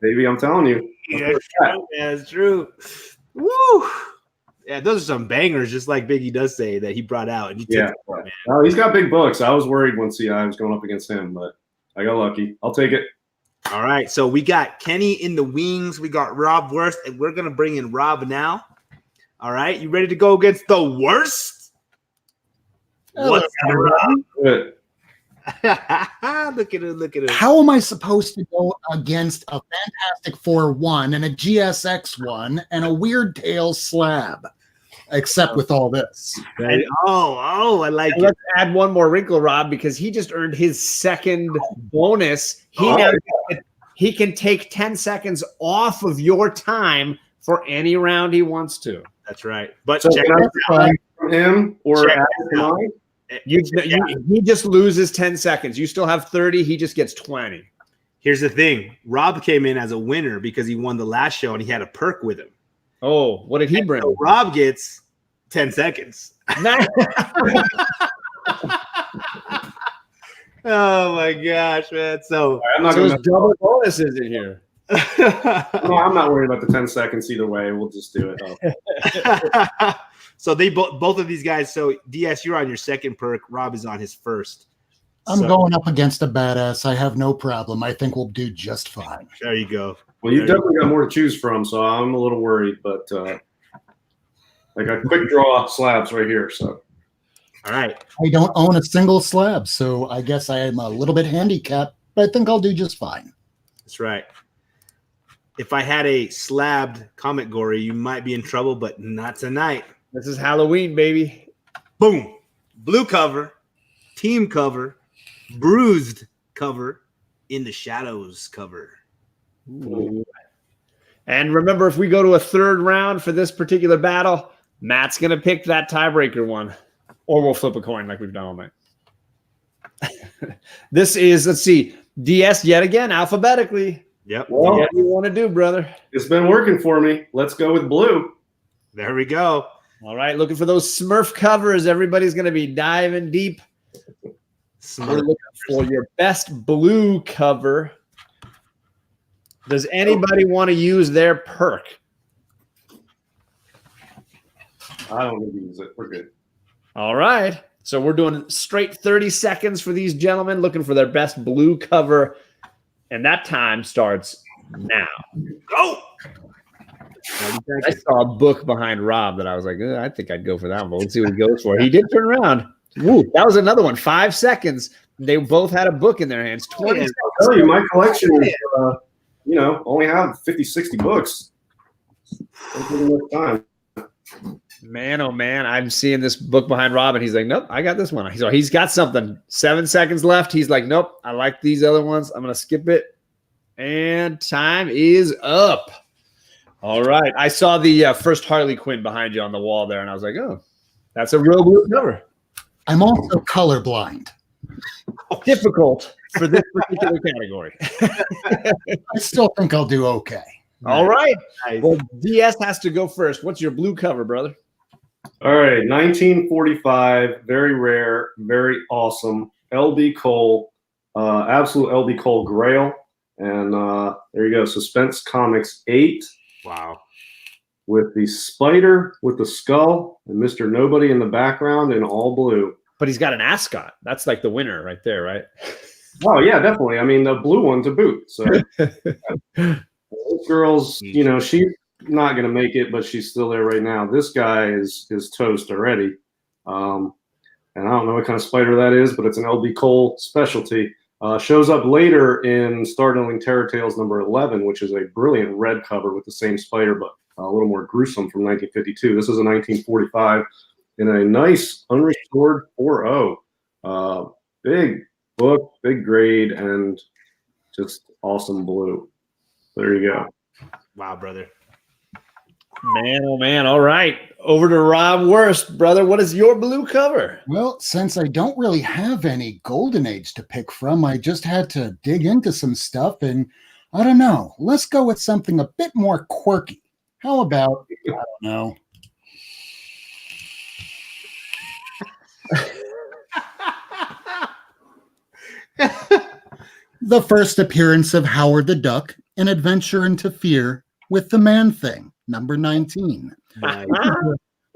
baby, I'm telling you. Yeah, it's true. Woo! Yeah, those are some bangers, just like Biggie does say that he brought out. And oh, he's got big books. I was worried when CI was going up against him, but I got lucky. I'll take it. All right, so we got Kenny in the wings. We got Rob Worst, and we're going to bring in Rob now. All right, you ready to go against the worst? What's up, Rob? Good. Look at it. How am I supposed to go against a Fantastic Four 1 and a GSX 1 and a Weird Tales slab? Except with all this. Right? Oh, I like it. Let's add one more wrinkle, Rob, because he just earned his second bonus. He can take 10 seconds off of your time for any round he wants to. That's right. But so check it out from him or he just loses 10 seconds. You still have 30. He just gets 20. Here's the thing. Rob came in as a winner because he won the last show and he had a perk with him. Oh, what did he bring? So Rob gets 10 seconds. Oh my gosh, man. So there's double bonuses in here. No, I'm not worried about the 10 seconds either way. We'll just do it. So they both of these guys. So DS, you're on your second perk. Rob is on his first. I'm going up against a badass. I have no problem. I think we'll do just fine. There you go. Well, you've definitely got more to choose from, so I'm a little worried, but I got quick draw slabs right here. So, all right. I don't own a single slab, so I guess I am a little bit handicapped, but I think I'll do just fine. That's right. If I had a slabbed Comicgory, you might be in trouble, but not tonight. This is Halloween, baby. Boom. Blue cover, team cover, bruised cover, in the shadows cover. Ooh. And remember, if we go to a third round for this particular battle, Matt's going to pick that tiebreaker one. Or we'll flip a coin like we've done all night. This is, let's see, DS yet again, alphabetically. Yep. Well, what do you want to do, brother? It's been working for me. Let's go with blue. There we go. All right, looking for those Smurf covers. Everybody's going to be diving deep. We're looking for your best blue cover. Does anybody want to use their perk? I don't need to use it. We're good. All right. So we're doing straight 30 seconds for these gentlemen, looking for their best blue cover. And that time starts now. Go! I saw a book behind Rob that I was like, I think I'd go for that one, but let's see what he goes for. He did turn around. Woo, that was another one. 5 seconds. They both had a book in their hands. 20 seconds. I'll tell you, my collection is, only have 50, 60 books. Time. Man, oh man, I'm seeing this book behind Rob, and he's like, nope, I got this one. So he's got something. 7 seconds left. He's like, nope, I like these other ones. I'm going to skip it. And time is up. All right. I saw the first Harley Quinn behind you on the wall there, and I was like, oh, that's a real blue cover. I'm also colorblind. Difficult for this particular category. I still think I'll do okay. All right. Nice. Well, DS has to go first. What's your blue cover, brother? All right, 1945, very rare, very awesome. LD Cole, absolute LD Cole Grail. And there you go, Suspense Comics 8. Wow. With the spider with the skull and Mr. Nobody in the background in all blue. But he's got an ascot. That's like the winner right there, right? Oh, yeah, definitely. I mean, the blue one to boot. So this girl's, she's not going to make it, but she's still there right now. This guy is toast already. And I don't know what kind of spider that is, but it's an LD Cole specialty. Shows up later in Startling Terror Tales number 11, which is a brilliant red cover with the same spider, but a little more gruesome, from 1952. This is a 1945 in a nice unrestored 4.0. Big book, big grade, and just awesome blue. There you go. Wow, brother. Man, oh man. All right. Over to Rob Worst, brother. What is your blue cover? Well, since I don't really have any Golden Age to pick from, I just had to dig into some stuff, and I don't know. Let's go with something a bit more quirky. How about, I don't know. The first appearance of Howard the Duck, An Adventure into Fear with the Man-Thing, number 19.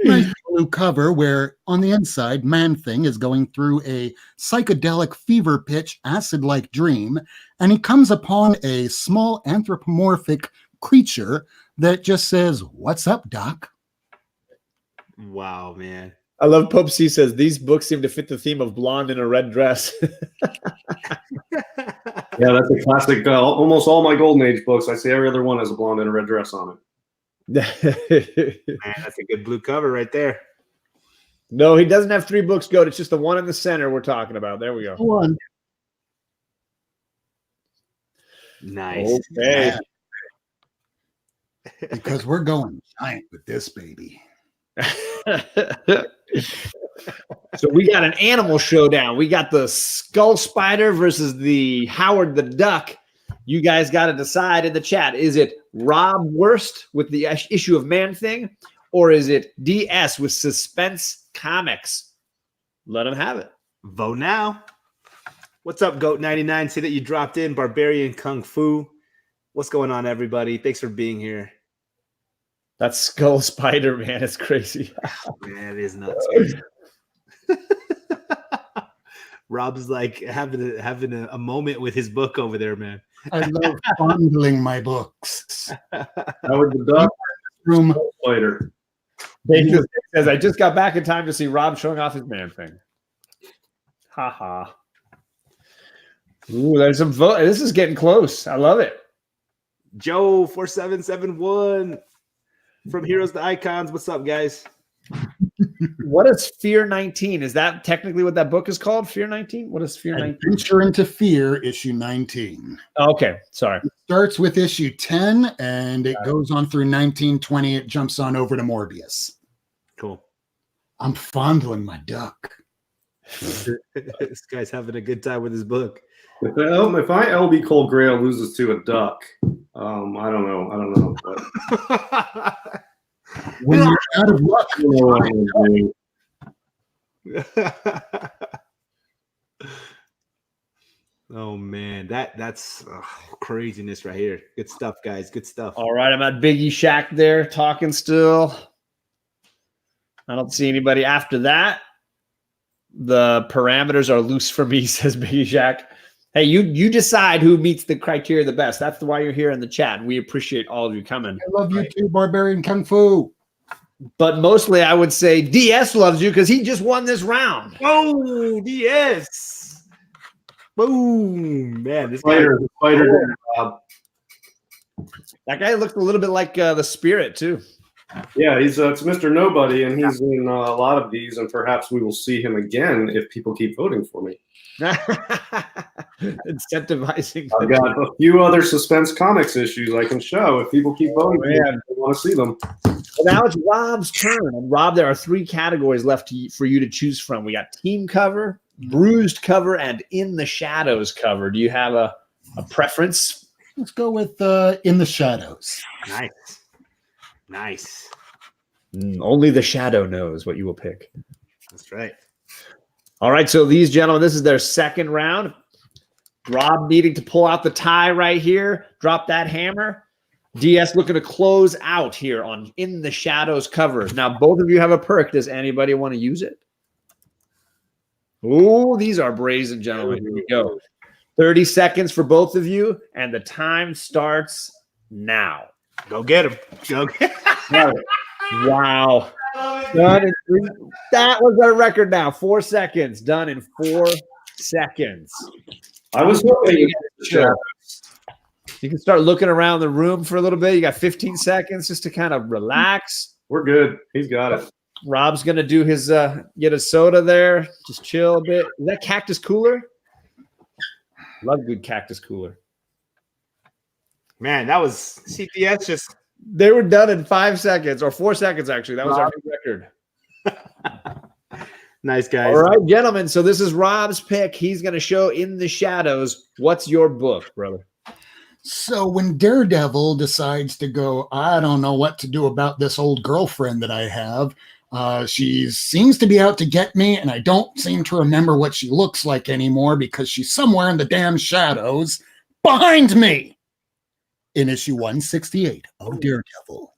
Nice blue cover where on the inside, Man-Thing is going through a psychedelic fever pitch acid-like dream, and he comes upon a small anthropomorphic creature that just says, "What's up, Doc?" Wow, man. I love Pope C says, these books seem to fit the theme of blonde in a red dress. Yeah, that's a classic. Almost all my Golden Age books, I see every other one has a blonde and a red dress on it. Man, that's a good blue cover right there. No, he doesn't have 3 books, Goat. It's just the one in the center we're talking about. There we go. One. Nice. Okay. Because we're going giant with this baby. So we got an animal showdown. We got the Skull Spider versus the Howard the Duck. You guys got to decide in the chat. Is it Rob Worst with the issue of Man-Thing, or is it DS with Suspense Comics? Let him have it. Vote now. What's up, Goat99? Say that you dropped in. Barbarian Kung Fu. What's going on, everybody? Thanks for being here. That Skull Spider, man, it's crazy. Man, it is nuts. Rob's like having a moment with his book over there, man. I love fondling my books. Howard the Duck, Room. Spider. Dave says, I just got back in time to see Rob showing off his Man-Thing. Ha ha. Ooh, there's some vote. This is getting close. I love it. Joe 4771 from Heroes to Icons. What's up, guys? What is Fear 19? Is that technically what that book is called? Fear 19? What is Fear 19? Adventure into Fear, issue 19. Okay, sorry. It starts with issue 10 and it goes on through 1920. It jumps on over to Morbius. Cool. I'm fondling my duck. This guy's having a good time with his book. If I LB Cold Grail loses to a duck, I don't know. But When you're out of luck, oh man, that's craziness right here. Good stuff, guys. Good stuff. All right, I'm at Biggie Shack there talking still. I don't see anybody after that. The parameters are loose for me, says Biggie Shack. Hey, you decide who meets the criteria the best. That's why you're here in the chat, and we appreciate all of you coming. I love you too, Barbarian Kung Fu. But mostly, I would say DS loves you because he just won this round. Oh, DS! Boom, man! This guy, fighter. That guy looked a little bit like the Spirit too. Yeah, it's Mr. Nobody, and he's in a lot of these, and perhaps we will see him again if people keep voting for me. Incentivizing. I've got a few other Suspense Comics issues I can show if people keep voting for me. I want to see them. Well, now it's Rob's turn. And Rob, there are 3 categories left for you to choose from. We got team cover, bruised cover, and in the shadows cover. Do you have a preference? Let's go with In the Shadows. Nice. Only the shadow knows what you will pick. That's right. All right, so these gentlemen, this is their second round. Rob needing to pull out the tie right here, drop that hammer. DS looking to close out here on In the Shadows covers. Now, both of you have a perk. Does anybody want to use it? Oh, these are brazen, gentlemen. Here we go. 30 seconds for both of you, and the time starts now. Go get him. Go get him. Wow. Done in 3. That was our record now. 4 seconds. Done in 4 seconds. I was hoping you can start looking around the room for a little bit. You got 15 seconds just to kind of relax. We're good. He's got it. Rob's going to do his get a soda there. Just chill a bit. Is that Cactus Cooler? Love good Cactus Cooler. Man, that was CPS just. They were done in 5 seconds or 4 seconds, actually. That was our new record. Nice, guys. All right, gentlemen. So this is Rob's pick. He's going to show In the Shadows. What's your book, brother? So when Daredevil decides to go, I don't know what to do about this old girlfriend that I have. She seems to be out to get me, and I don't seem to remember what she looks like anymore because she's somewhere in the damn shadows behind me. In issue 168 of Daredevil,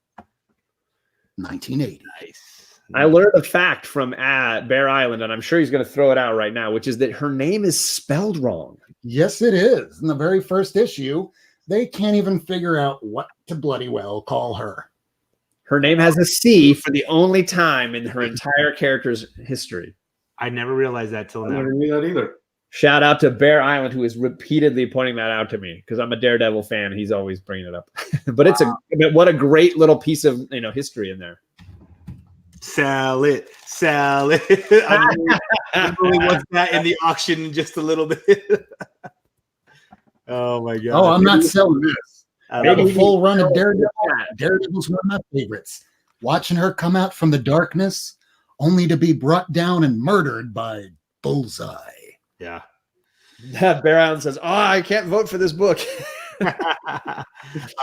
1980. Nice. I learned a fact from Bear Island, and I'm sure he's going to throw it out right now, which is that her name is spelled wrong. Yes, it is. In the very first issue, they can't even figure out what to bloody well call her. Her name has a C for the only time in her entire character's history. I never realized that till I now. never knew that either. Shout out to Bear Island, who is repeatedly pointing that out to me because I'm a Daredevil fan. He's always bringing it up. But what a great little piece of history in there. Sell it. I really want that in the auction in just a little bit. Oh my god! Oh, I'm not selling this. Maybe The full run of Daredevil. Daredevil's one of my favorites. Watching her come out from the darkness, only to be brought down and murdered by Bullseye. Yeah. Bear Island says, "Oh, I can't vote for this book." All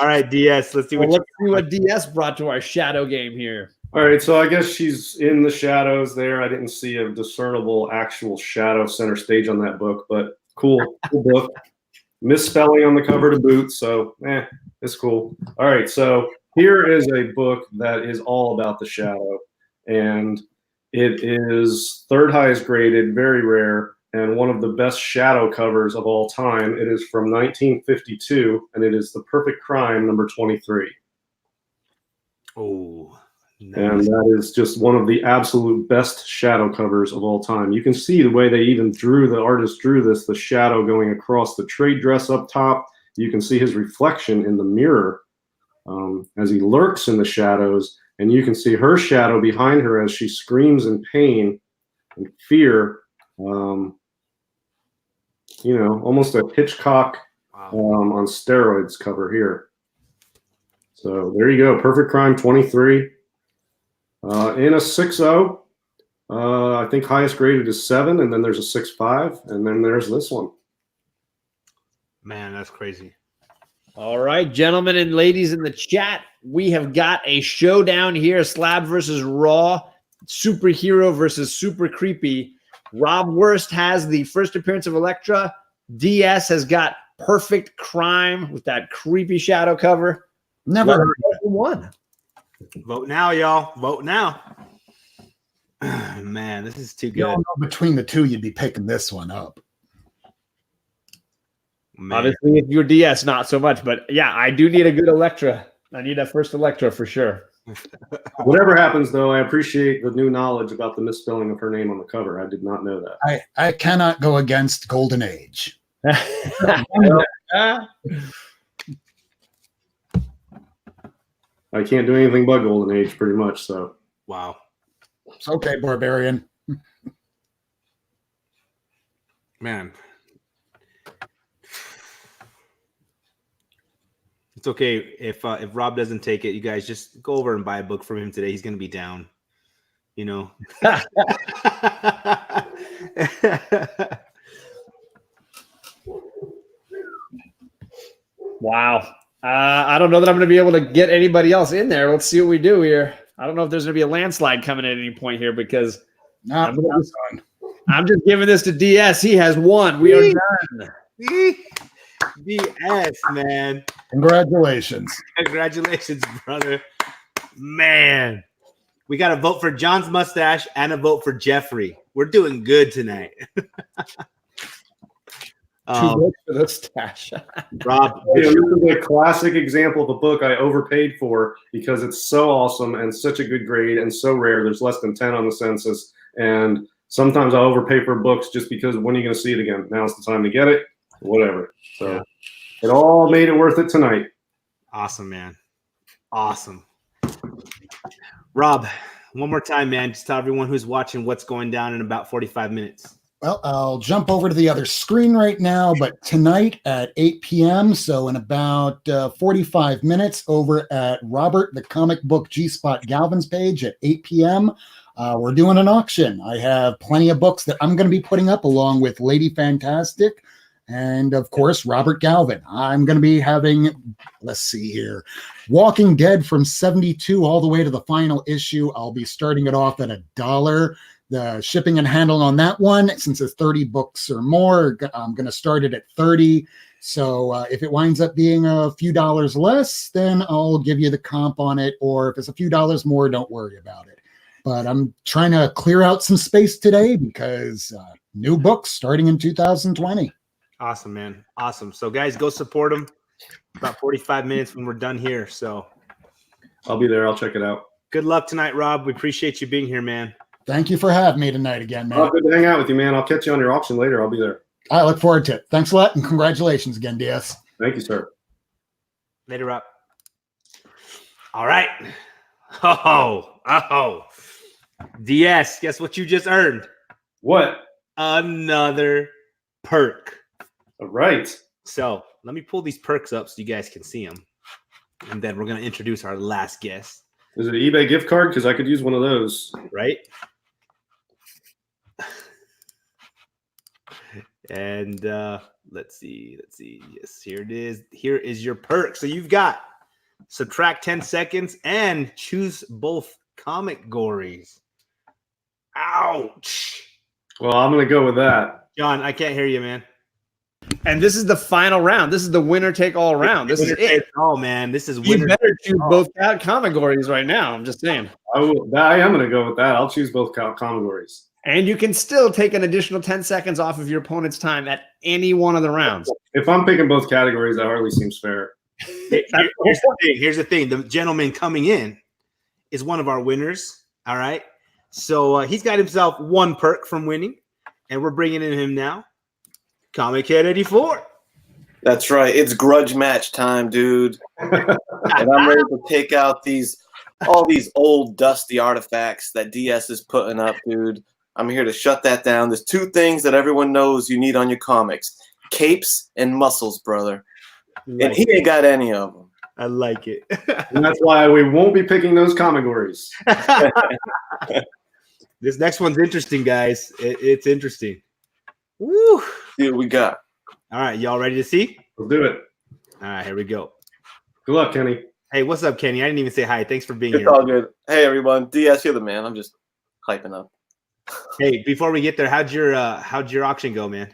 right, DS. Let's see what DS brought to our shadow game here. All right, so I guess she's in the shadows there. I didn't see a discernible actual shadow center stage on that book, but cool book. Misspelling on the cover to boot, so it's cool. All right, so here is a book that is all about the shadow, and it is 3rd highest graded, very rare, and one of the best shadow covers of all time. It is from 1952, and it is The Perfect Crime, number 23. Oh, nice. And that is just one of the absolute best shadow covers of all time. You can see the way they even the artist drew this, the shadow going across the trade dress up top. You can see his reflection in the mirror as he lurks in the shadows, and you can see her shadow behind her as she screams in pain and fear. You know, almost a Hitchcock on steroids cover here. So there you go. Perfect Crime 23 in a 6.0. I think highest graded is 7, and then there's a 6.5, and then there's this one. Man, that's crazy. All right, gentlemen and ladies in the chat, we have got a showdown here: Slab versus Raw, Superhero versus Super Creepy. Rob Worst has the first appearance of Elektra. DS has got Perfect Crime with that creepy shadow cover. Never heard of one. Vote now, y'all. Vote now. Man, this is too good. You know, between the two, you'd be picking this one up. Man. Obviously, if you're DS, not so much. But yeah, I do need a good Elektra. I need that first Elektra for sure. Whatever happens, though, I appreciate the new knowledge about the misspelling of her name on the cover. I did not know that. I cannot go against Golden Age. I can't do anything but Golden Age, pretty much. So, wow. It's okay, Barbarian. Man, it's okay if Rob doesn't take it. You guys just go over and buy a book from him today. He's gonna be down. You know. Wow. I don't know that I'm going to be able to get anybody else in there. Let's see what we do here. I don't know if there's going to be a landslide coming at any point here because I'm just giving this to DS. He has won. We are done. DS, man. Congratulations. Congratulations, brother. Man. We got a vote for John's mustache and a vote for Jeffrey. We're doing good tonight. 2 votes for the stash. Rob, this is a classic example of a book I overpaid for because it's so awesome and such a good grade and so rare. There's less than 10 on the census. And sometimes I overpay for books just because when are you going to see it again? Now's the time to get it. Whatever. So It all made it worth it tonight. Awesome, man. Awesome. Rob, one more time, man. Just tell everyone who's watching what's going down in about 45 minutes. Well, I'll jump over to the other screen right now, but tonight at 8 p.m., so in about 45 minutes, over at Robert, the Comic Book G-Spot Galvin's page at 8 p.m., we're doing an auction. I have plenty of books that I'm going to be putting up along with Lady Fantastic and, of course, Robert Galvin. I'm going to be having, let's see here, Walking Dead from 72 all the way to the final issue. I'll be starting it off at $1. The shipping and handling on that one, since it's 30 books or more, I'm going to start it at 30. So if it winds up being a few dollars less, then I'll give you the comp on it. Or if it's a few dollars more, don't worry about it. But I'm trying to clear out some space today because new books starting in 2020. Awesome, man. Awesome. So, guys, go support them. About 45 minutes when we're done here. So I'll be there. I'll check it out. Good luck tonight, Rob. We appreciate you being here, man. Thank you for having me tonight again, man. Oh, good to hang out with you, man. I'll catch you on your auction later. I'll be there. I look forward to it. Thanks a lot, and congratulations again, DS. Thank you, sir. Later, Rob. All right. Oh. DS, guess what you just earned? What? Another perk. All right. So let me pull these perks up so you guys can see them. And then we're going to introduce our last guest. Is it an eBay gift card? Because I could use one of those. Right? And let's see. Yes, here it is. Here is your perk. So you've got subtract 10 seconds and choose both Comicgories. Ouch. Well, I'm going to go with that. John, I can't hear you, man. And this is the final round. This is the winner take all round. This is it. Oh man, this is You winner. better choose both Comicgories right now. I'm just saying. I am going to go with that. I'll choose both Comicgories. And you can still take an additional 10 seconds off of your opponent's time at any one of the rounds. If I'm picking both categories, that hardly seems fair. Here's the thing. The gentleman coming in is one of our winners. All right. So he's got himself one perk from winning, and we're bringing in him now. Comic Head 84. That's right. It's grudge match time, dude. And I'm ready to take out these all these old dusty artifacts that DS is putting up, dude. I'm here to shut that down. There's two things that everyone knows you need on your comics: capes and muscles, brother. And he ain't got any of them. I like it. And that's why we won't be picking those Comicgories. This next one's interesting, guys. It's interesting. Woo! See what we got. All right, y'all ready to see? Let's do it. All right, here we go. Good luck, Kenny. Hey, what's up, Kenny? I didn't even say hi. Thanks for being It's here. all good. Hey, everyone. DS, you're the man. I'm just hyping up. Hey, before we get there, how'd your auction go, man?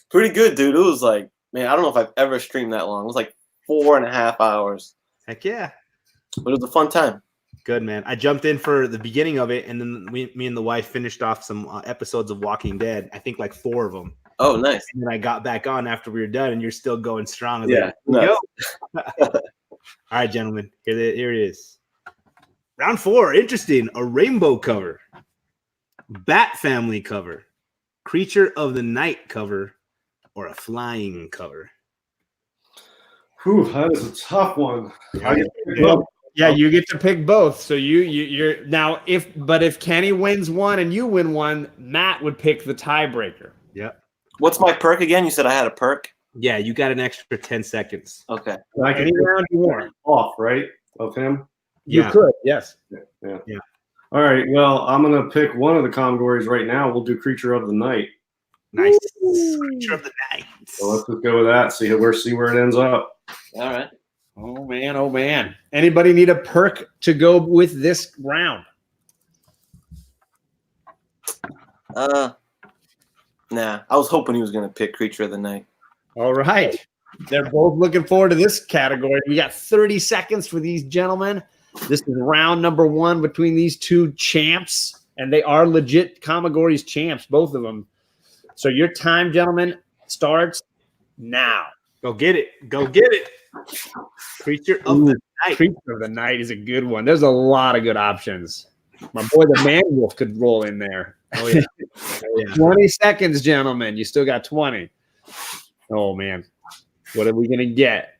Pretty good, dude. It was like, man, I don't know if I've ever streamed that long. It was like 4.5 hours. Heck yeah. But it was a fun time. Good, man. I jumped in for the beginning of it, and then me and the wife finished off some episodes of Walking Dead. I think like 4 of them. Oh, nice. And then I got back on after we were done, and you're still going strong. Yeah. Like, All right, gentlemen. Here it is. Round 4. Interesting. A rainbow cover. Bat family cover. Creature of the night cover. Or a flying cover. Whew, that is a tough one. Yeah, you get to pick both. So you're now if Kenny wins one and you win one, Matt would pick the tiebreaker. Yep. What's my perk again? You said I had a perk? Yeah, you got an extra 10 seconds. Okay. I can Any round you want. off, right? Of him? You could, yes. Yeah. All right. Well, I'm gonna pick one of the Comicgories right now. We'll do Creature of the Night. Nice. Creature of the night. So let's just go with that. See where it ends up. All right. Oh man, oh man. Anybody need a perk to go with this round? Nah. I was hoping he was gonna pick Creature of the Night. All right. They're both looking forward to this category. We got 30 seconds for these gentlemen. This is round number 1 between these two champs, and they are legit Comicgories champs, both of them. So your time, gentlemen, starts now. Go get it. Go get it. Creature of the night. Creature of the Night is a good one. There's a lot of good options. My boy, the Man Wolf, could roll in there. Oh, yeah. Oh, yeah. 20 seconds, gentlemen. You still got 20. Oh, man. What are we going to get?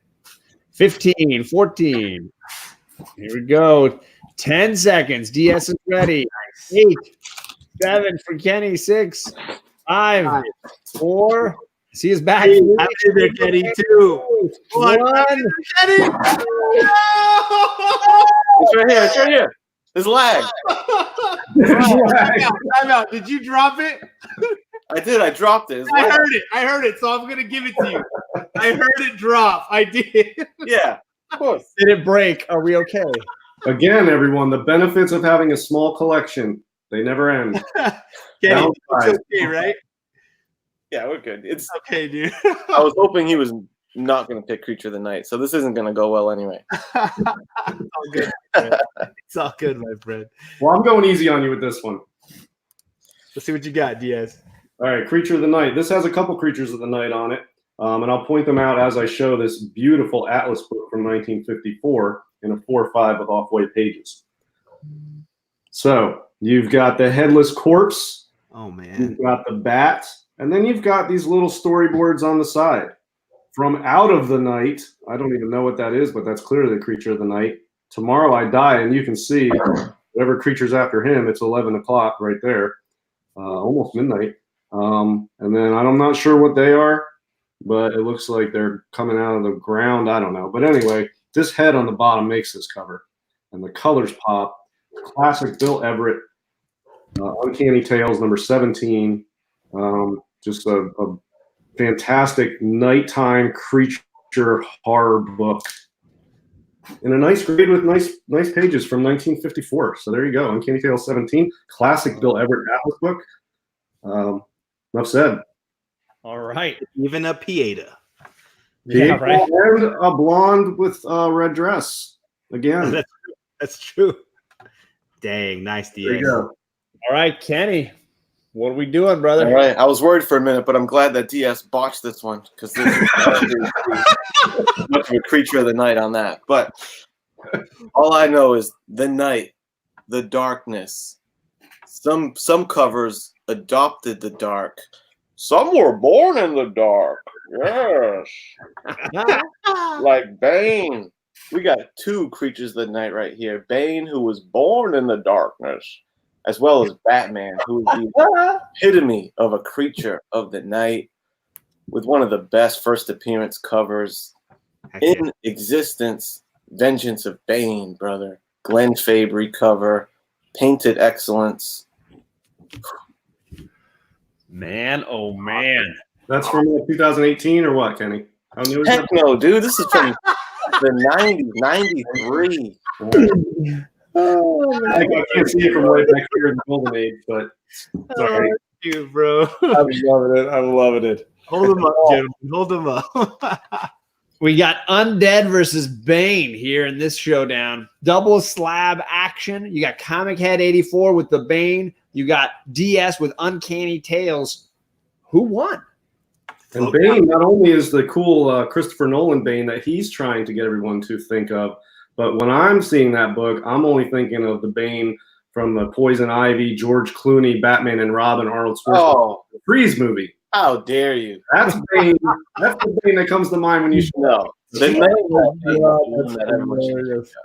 15, 14. Here we go. 10 seconds. DS is ready. 8, 7 for Kenny. 6, 5, 4. See his back. Hey, I'm in there, Kenny. 2, 1. It's right here. It's right here. There's lag. Time out. Did you drop it? I did. I dropped it. I heard it. So I'm gonna give it to you. I heard it drop. I did. Yeah, of course. Did it break? Are we okay? Again, everyone, the benefits of having a small collection, they never end. Kenny, it's okay, right? Yeah, we're good. It's okay, dude. I was hoping he was not going to pick Creature of the Night, so this isn't going to go well anyway. It's all good. It's all good, my friend. Well, I'm going easy on you with this one. Let's see what you got, Diaz. All right, Creature of the Night. This has a couple Creatures of the Night on it, and I'll point them out as I show this beautiful Atlas book from 1954 in a 4/5 with off-white pages. So you've got the headless corpse. Oh, man. You've got the bat, and then you've got these little storyboards on the side. From Out of the Night, I don't even know what that is, but that's clearly the Creature of the Night. Tomorrow I Die, and you can see whatever creature's after him, it's 11 o'clock right there, almost midnight. And then I'm not sure what they are, but it looks like they're coming out of the ground. I don't know. But anyway, this head on the bottom makes this cover, and the colors pop. Classic Bill Everett, Uncanny Tales number 17. Just a fantastic nighttime creature horror book in a nice grade with nice pages from 1954. So there you go, Uncanny Tales 17, classic Bill Everett Atlas book. Enough said. All right. Even a Pieta. Yeah, right. And a blonde with a red dress again. That's true. Dang, nice, There you Diaz. go. All right, Kenny. What are we doing, brother? All right. I was worried for a minute, but I'm glad that DS botched this one because this is much of a Creature of the Night on that. But all I know is the night, the darkness. Some covers adopted the dark. Some were born in the dark. Yes. Like Bane. we got two creatures of the night right here. Bane, who was born in the darkness, as well as Batman, who is the epitome of a creature of the night, with one of the best first appearance covers in existence. Vengeance of Bane, brother. Glenn Fabry cover, painted excellence. Man, oh man. That's from 2018 or what, Kenny? How new is Heck that? no, dude. This is from the 90s, 93. Oh, I can't see it from way back here in the golden age, but sorry. You, bro. I'm loving it. I'm loving it. Hold them up, gentlemen. Hold them up. We got Undead versus Bane here in this showdown. Double slab action. You got Comic Head 84 with the Bane. You got DS with Uncanny Tales. Who won? And Bane not only is the cool Christopher Nolan Bane that he's trying to get everyone to think of, but when I'm seeing that book, I'm only thinking of the Bane from the Poison Ivy, George Clooney, Batman and Robin, Arnold Schwarzenegger, the Freeze movie. How dare you? That's Bane. That's the Bane that comes to mind when you show No. The name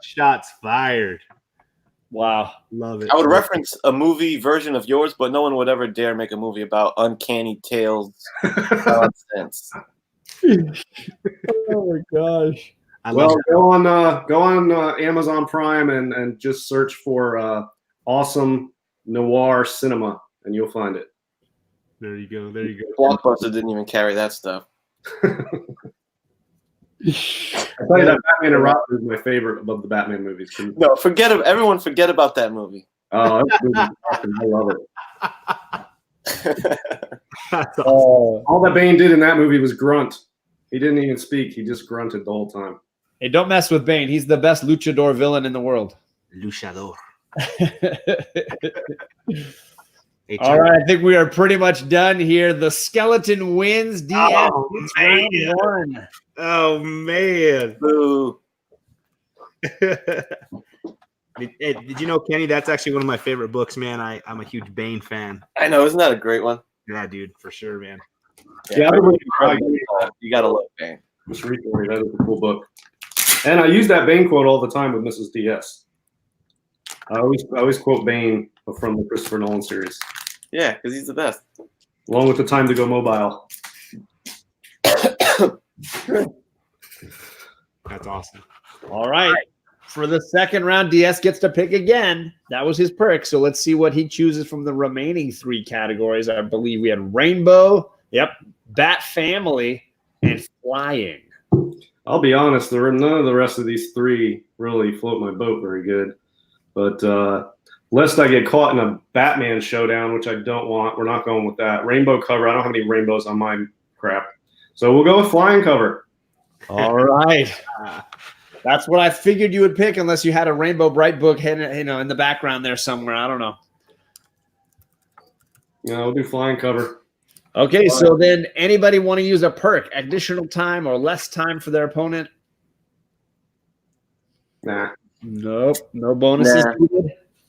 Shots fired. Wow. Love it. I would reference a movie version of yours, but no one would ever dare make a movie about Uncanny Tales nonsense. Oh my gosh. Well, go on Amazon Prime and just search for awesome noir cinema, and you'll find it. There you go. There you go. Blockbuster didn't even carry that stuff. I tell you that Batman and Robin is my favorite above the Batman movies. No, everyone forget about that movie. Oh, that's awesome. I love it. That's awesome. All that Bane did in that movie was grunt. He didn't even speak. He just grunted the whole time. Hey, don't mess with Bane. He's the best luchador villain in the world. Luchador. All right, I think we are pretty much done here. The skeleton wins. DS round one. Oh man. Boo. Did you know, Kenny? That's actually one of my favorite books, man. I'm a huge Bane fan. I know, isn't that a great one? Yeah, dude, for sure, man. Yeah, you gotta love Bane. Just recently, that is a cool book. And I use that Bane quote all the time with Mrs. DS. I always quote Bane from the Christopher Nolan series. Yeah, because he's the best. Along with the Time to Go Mobile. That's awesome. All right. For the second round, DS gets to pick again. That was his perk. So let's see what he chooses from the remaining three categories. I believe we had Rainbow, Bat Family, and Flying. I'll be honest, none of the rest of these three really float my boat very good. But lest I get caught in a Batman showdown, which I don't want, we're not going with that. Rainbow cover, I don't have any rainbows on my crap. So we'll go with Flying cover. All right. That's what I figured you would pick unless you had a Rainbow Bright book in the background there somewhere. I don't know. Yeah, we'll do Flying cover. Okay, so then anybody want to use a perk, additional time or less time for their opponent? Nah. Nope, no bonuses. Nah.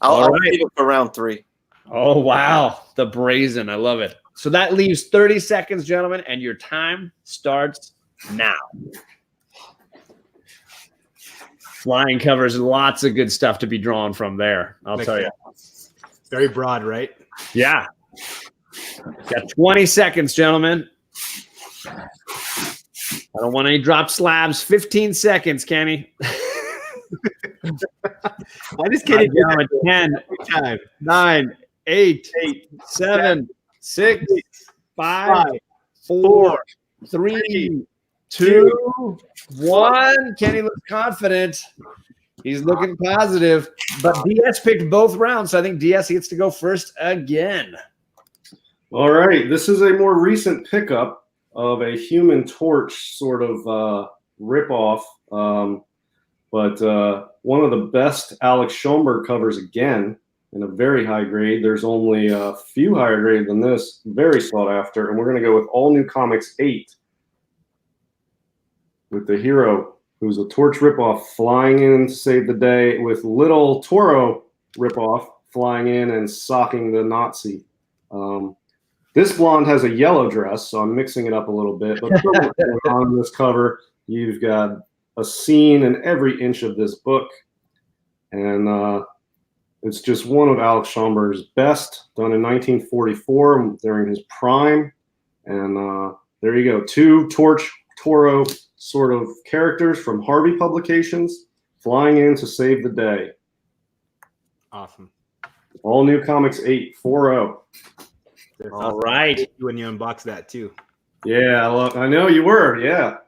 I'll take it for round 3. Oh, wow. The brazen. I love it. So that leaves 30 seconds, gentlemen, and your time starts now. Flying covers lots of good stuff to be drawn from there. I'll tell you. Very broad, right? Yeah. Got 20 seconds, gentlemen. I don't want any drop slabs. 15 seconds, Kenny. Why does Kenny do that? 10, 9, 8, 7, 6, 5, 4, 3, 2, 1. Kenny looks confident. He's looking positive. But DS picked both rounds, so I think DS gets to go first again. All right. This is a more recent pickup of a Human Torch sort of ripoff. But one of the best Alex Schoenberg covers again in a very high grade. There's only a few higher grade than this. Very sought after. And we're going to go with All New Comics 8 with the hero who's a Torch ripoff flying in to save the day with Little Toro ripoff flying in and socking the Nazi. This blonde has a yellow dress, so I'm mixing it up a little bit. But on this cover, you've got a scene in every inch of this book. And it's just one of Alex Schomburg's best, done in 1944 during his prime. And there you go. 2 Toro sort of characters from Harvey Publications flying in to save the day. Awesome. All New Comics 840. All right. When you unbox that too. Yeah, I know you were. Yeah.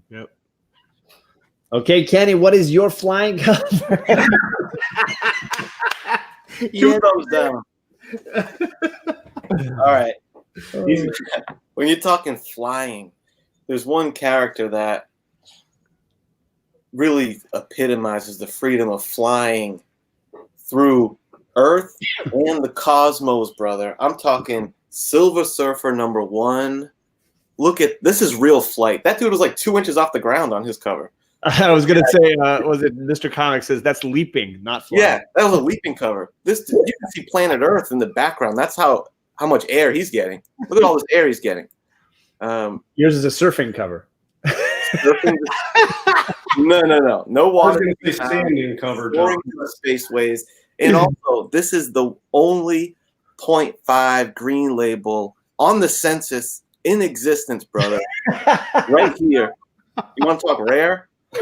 Yep. Okay, Kenny, what is your flying cover? 2 thumbs down. All right. When you're talking flying, there's one character that really epitomizes the freedom of flying through Earth and the cosmos, brother. I'm talking Silver Surfer #1. Look at this is real flight. That dude was like 2 inches off the ground on his cover. I was gonna say, was it Mr. Comics says that's leaping, not flying. Yeah, that was a leaping cover. This you can see planet Earth in the background. That's how much air he's getting. Look at all this air he's getting. Yours is a surfing cover. Surfing? No water. Standing cover. Soaring through the spaceways. And also, this is the only 0.5 green label on the census in existence, brother. Right here. You want to talk rare? I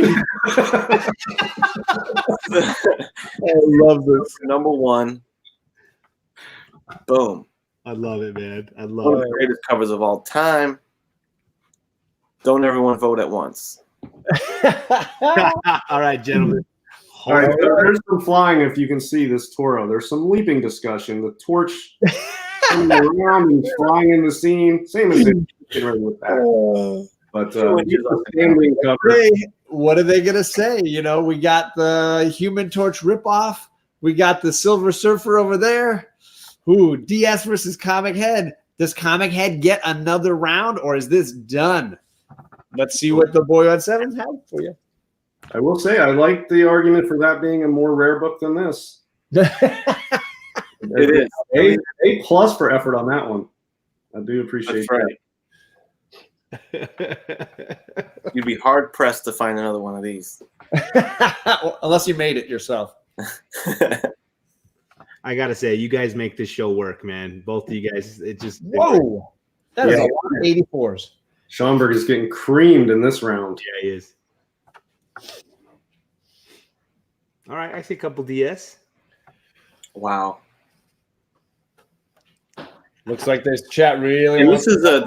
love this. #1. Boom. I love it, man. I love One of the greatest covers of all time. Don't everyone vote at once. All right, gentlemen. All right, there's some flying. If you can see this Toro, there's some leaping discussion. The torch coming around and flying in the scene. Same as with that. But standing cover. What are they gonna say? You know, we got the Human Torch ripoff. We got the Silver Surfer over there. Ooh, DS versus Comic Head. Does Comic Head get another round, or is this done? Let's see what the Boy on 7 has for you. I will say I like the argument for that being a more rare book than this. It is. A plus for effort on that one. I do appreciate that. You'd be hard pressed to find another one of these. Unless you made it yourself. I gotta say, you guys make this show work, man. Both of you guys, it just whoa. That is a lot of 84s. Schomburg is getting creamed in this round. Yeah, he is. All right, I see a couple DS. Wow. Looks like this chat really. And this is a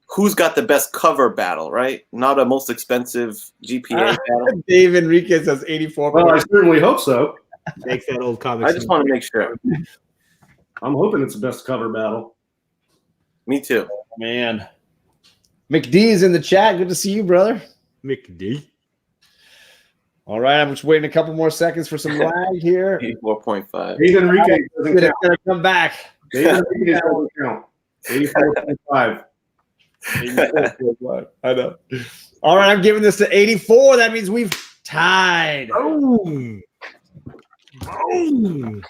who's got the best cover battle, right? Not a most expensive GPA battle. Dave Enriquez says 84. Well, I certainly hope so. Makes that old comic. I just want to make sure. I'm hoping it's the best cover battle. Me too. Oh, man. McD is in the chat. Good to see you, brother. McD. All right, I'm just waiting a couple more seconds for some lag here. 84.5. Dave Enriquez doesn't count. Gonna come back. Dave Enriquez doesn't count. 84.5. I know. All right, I'm giving this to 84. That means we've tied. Boom. And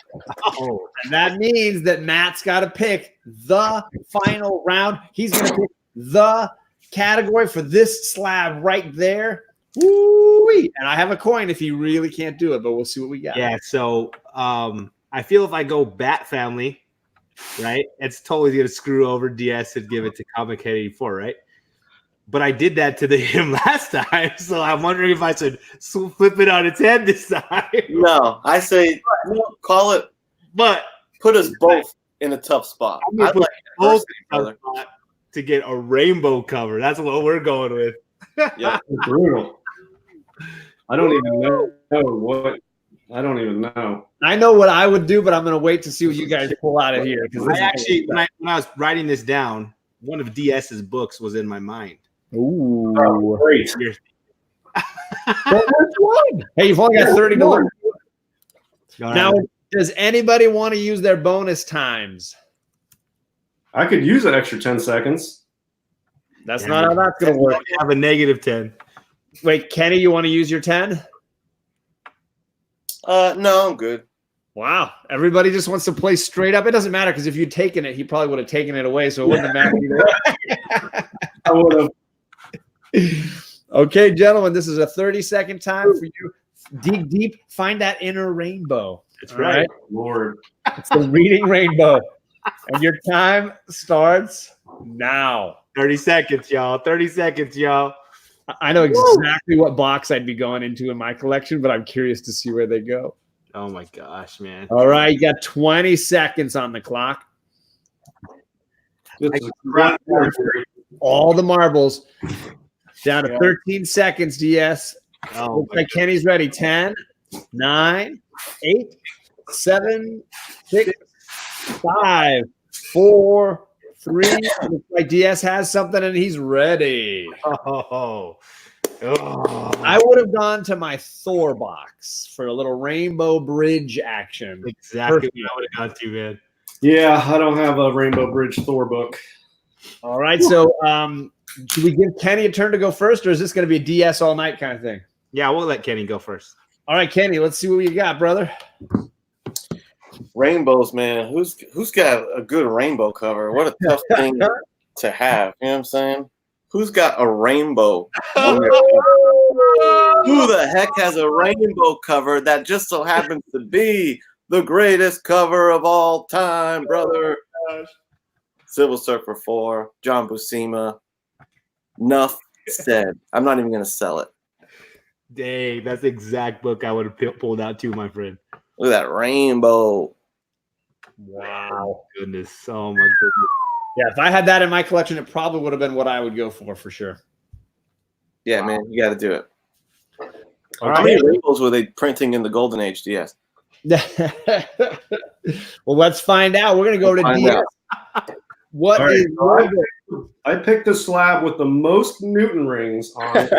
that means that Matt's got to pick the final round. He's going to pick the category for this slab right there. Woo-wee. And I have a coin if he really can't do it, but we'll see what we got. Yeah, so I feel if I go Bat Family, right, it's totally going to screw over DS and give it to Comic Head 84, right? But I did that to him last time, so I'm wondering if I should flip it on its head this time. No, I say call it, but put us both in a tough spot. I'd like both in a tough spot to get a rainbow cover. That's what we're going with. Yeah, brutal. I don't even know what. I don't even know. I know what I would do, but I'm going to wait to see what you guys pull out of here. I actually, when I was writing this down, one of DS's books was in my mind. Ooh, oh, great! Hey, you've only got 30 to learn. Now, does anybody want to use their bonus times? I could use an extra 10 seconds. That's not how that's going to work. I have a negative 10. Wait, Kenny, you want to use your 10? No, I'm good. Wow. Everybody just wants to play straight up. It doesn't matter because if you'd taken it, he probably would have taken it away, so it wouldn't have mattered either. I would have. Okay, gentlemen, this is a 30-second time for you. Dig deep, find that inner rainbow. That's right. Lord. It's the reading rainbow. And your time starts now. 30 seconds, y'all. 30 seconds, y'all. I know exactly what box I'd be going into in my collection, but I'm curious to see where they go. Oh my gosh, man. All right, you got 20 seconds on the clock. This is a crap territory. All the marbles. Down to 13 seconds, DS. Oh, Looks like Kenny's ready. 10, 9, 8, 7, 6, 5, 4, 3. Looks like DS has something and he's ready. Oh. I would have gone to my Thor box for a little rainbow bridge action. Exactly what I would have gone to, man. Yeah, I don't have a Rainbow Bridge Thor book. All right, so should we give Kenny a turn to go first, or is this going to be a DS all night kind of thing? Yeah, we'll let Kenny go first. All right, Kenny, let's see what you got, brother. Rainbows, man. Who's got a good rainbow cover? What a tough thing to have. You know what I'm saying? Who's got a rainbow? On their cover? Who the heck has a rainbow cover that just so happens to be the greatest cover of all time, brother? Civil Surfer 4, John Buscema. Enough said. I'm not even going to sell it. Dang, that's the exact book I would have pulled out too, my friend. Look at that rainbow. Wow. Goodness. Oh, my goodness. Yeah, if I had that in my collection, it probably would have been what I would go for sure. Yeah, man, you got to do it. All How many rainbows were they printing in the Golden Age, DS? Well, let's find out. We're going to go to DS. What All is right, I picked the slab with the most Newton rings on it.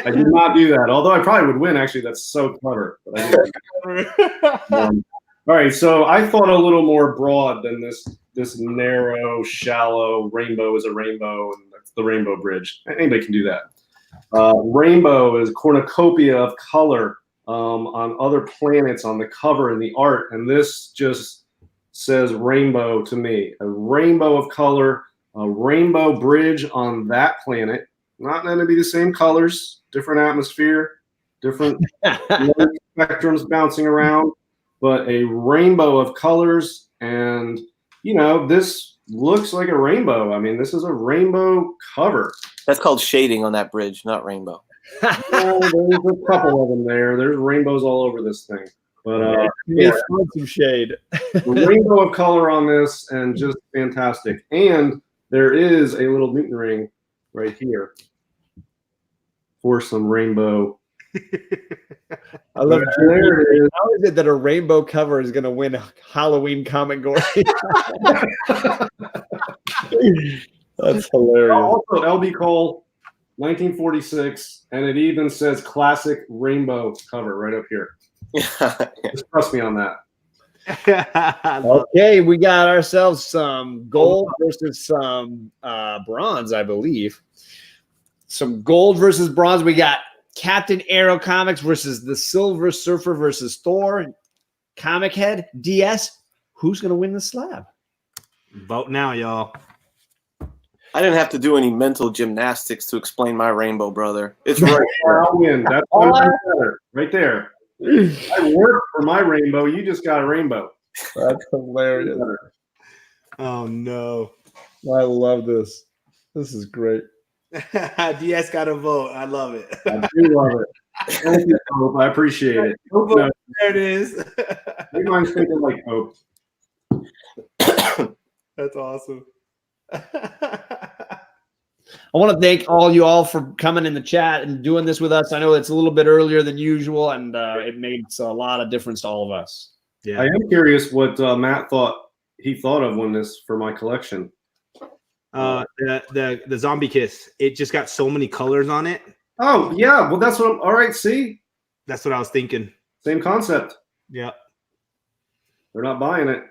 I did not do that, although I probably would win. Actually, that's so clever. But I didn't. All right, so I thought a little more broad than this narrow, shallow rainbow is a rainbow, and that's the Rainbow Bridge. Anybody can do that. Rainbow is a cornucopia of color on other planets on the cover and the art, and this just says rainbow to me. A rainbow of color, a rainbow bridge on that planet. Not going to be the same colors, different atmosphere, different spectrums bouncing around, but a rainbow of colors. And, you know, this looks like a rainbow. I mean, this is a rainbow cover. That's called shading on that bridge, not rainbow. Well, there's a couple of them there. There's rainbows all over this thing. But yeah, some shade. Rainbow of color on this, and just fantastic. And there is a little Newton ring right here for some rainbow. I love it. There it is. How is it that a rainbow cover is going to win Halloween Comicgories? That's hilarious. Also, LB Cole, 1946, and it even says classic rainbow cover right up here. Just trust me on that. Okay, we got ourselves some gold versus some bronze, I believe. Some gold versus bronze. We got Captain Arrow Comics versus the Silver Surfer versus Thor. Comic Head, DS. Who's going to win the slab? Vote now, y'all. I didn't have to do any mental gymnastics to explain my rainbow, brother. It's right I'll win. That's right there. I worked for my rainbow. You just got a rainbow. That's hilarious. Oh, no. I love this. This is great. DS got a vote. I love it. I do love it. Thank you, Hope. I appreciate it. Hope There it is. you mind thinking like Hope. That's awesome. I want to thank all you all for coming in the chat and doing this with us. I know it's a little bit earlier than usual, and it makes a lot of difference to all of us. Yeah. I am curious what Matt thought of when this for my collection. The Zombie Kiss. It just got so many colors on it. Oh yeah, well that's what I'm all right. See, That's what I was thinking. same concept. Yeah. They're not buying it.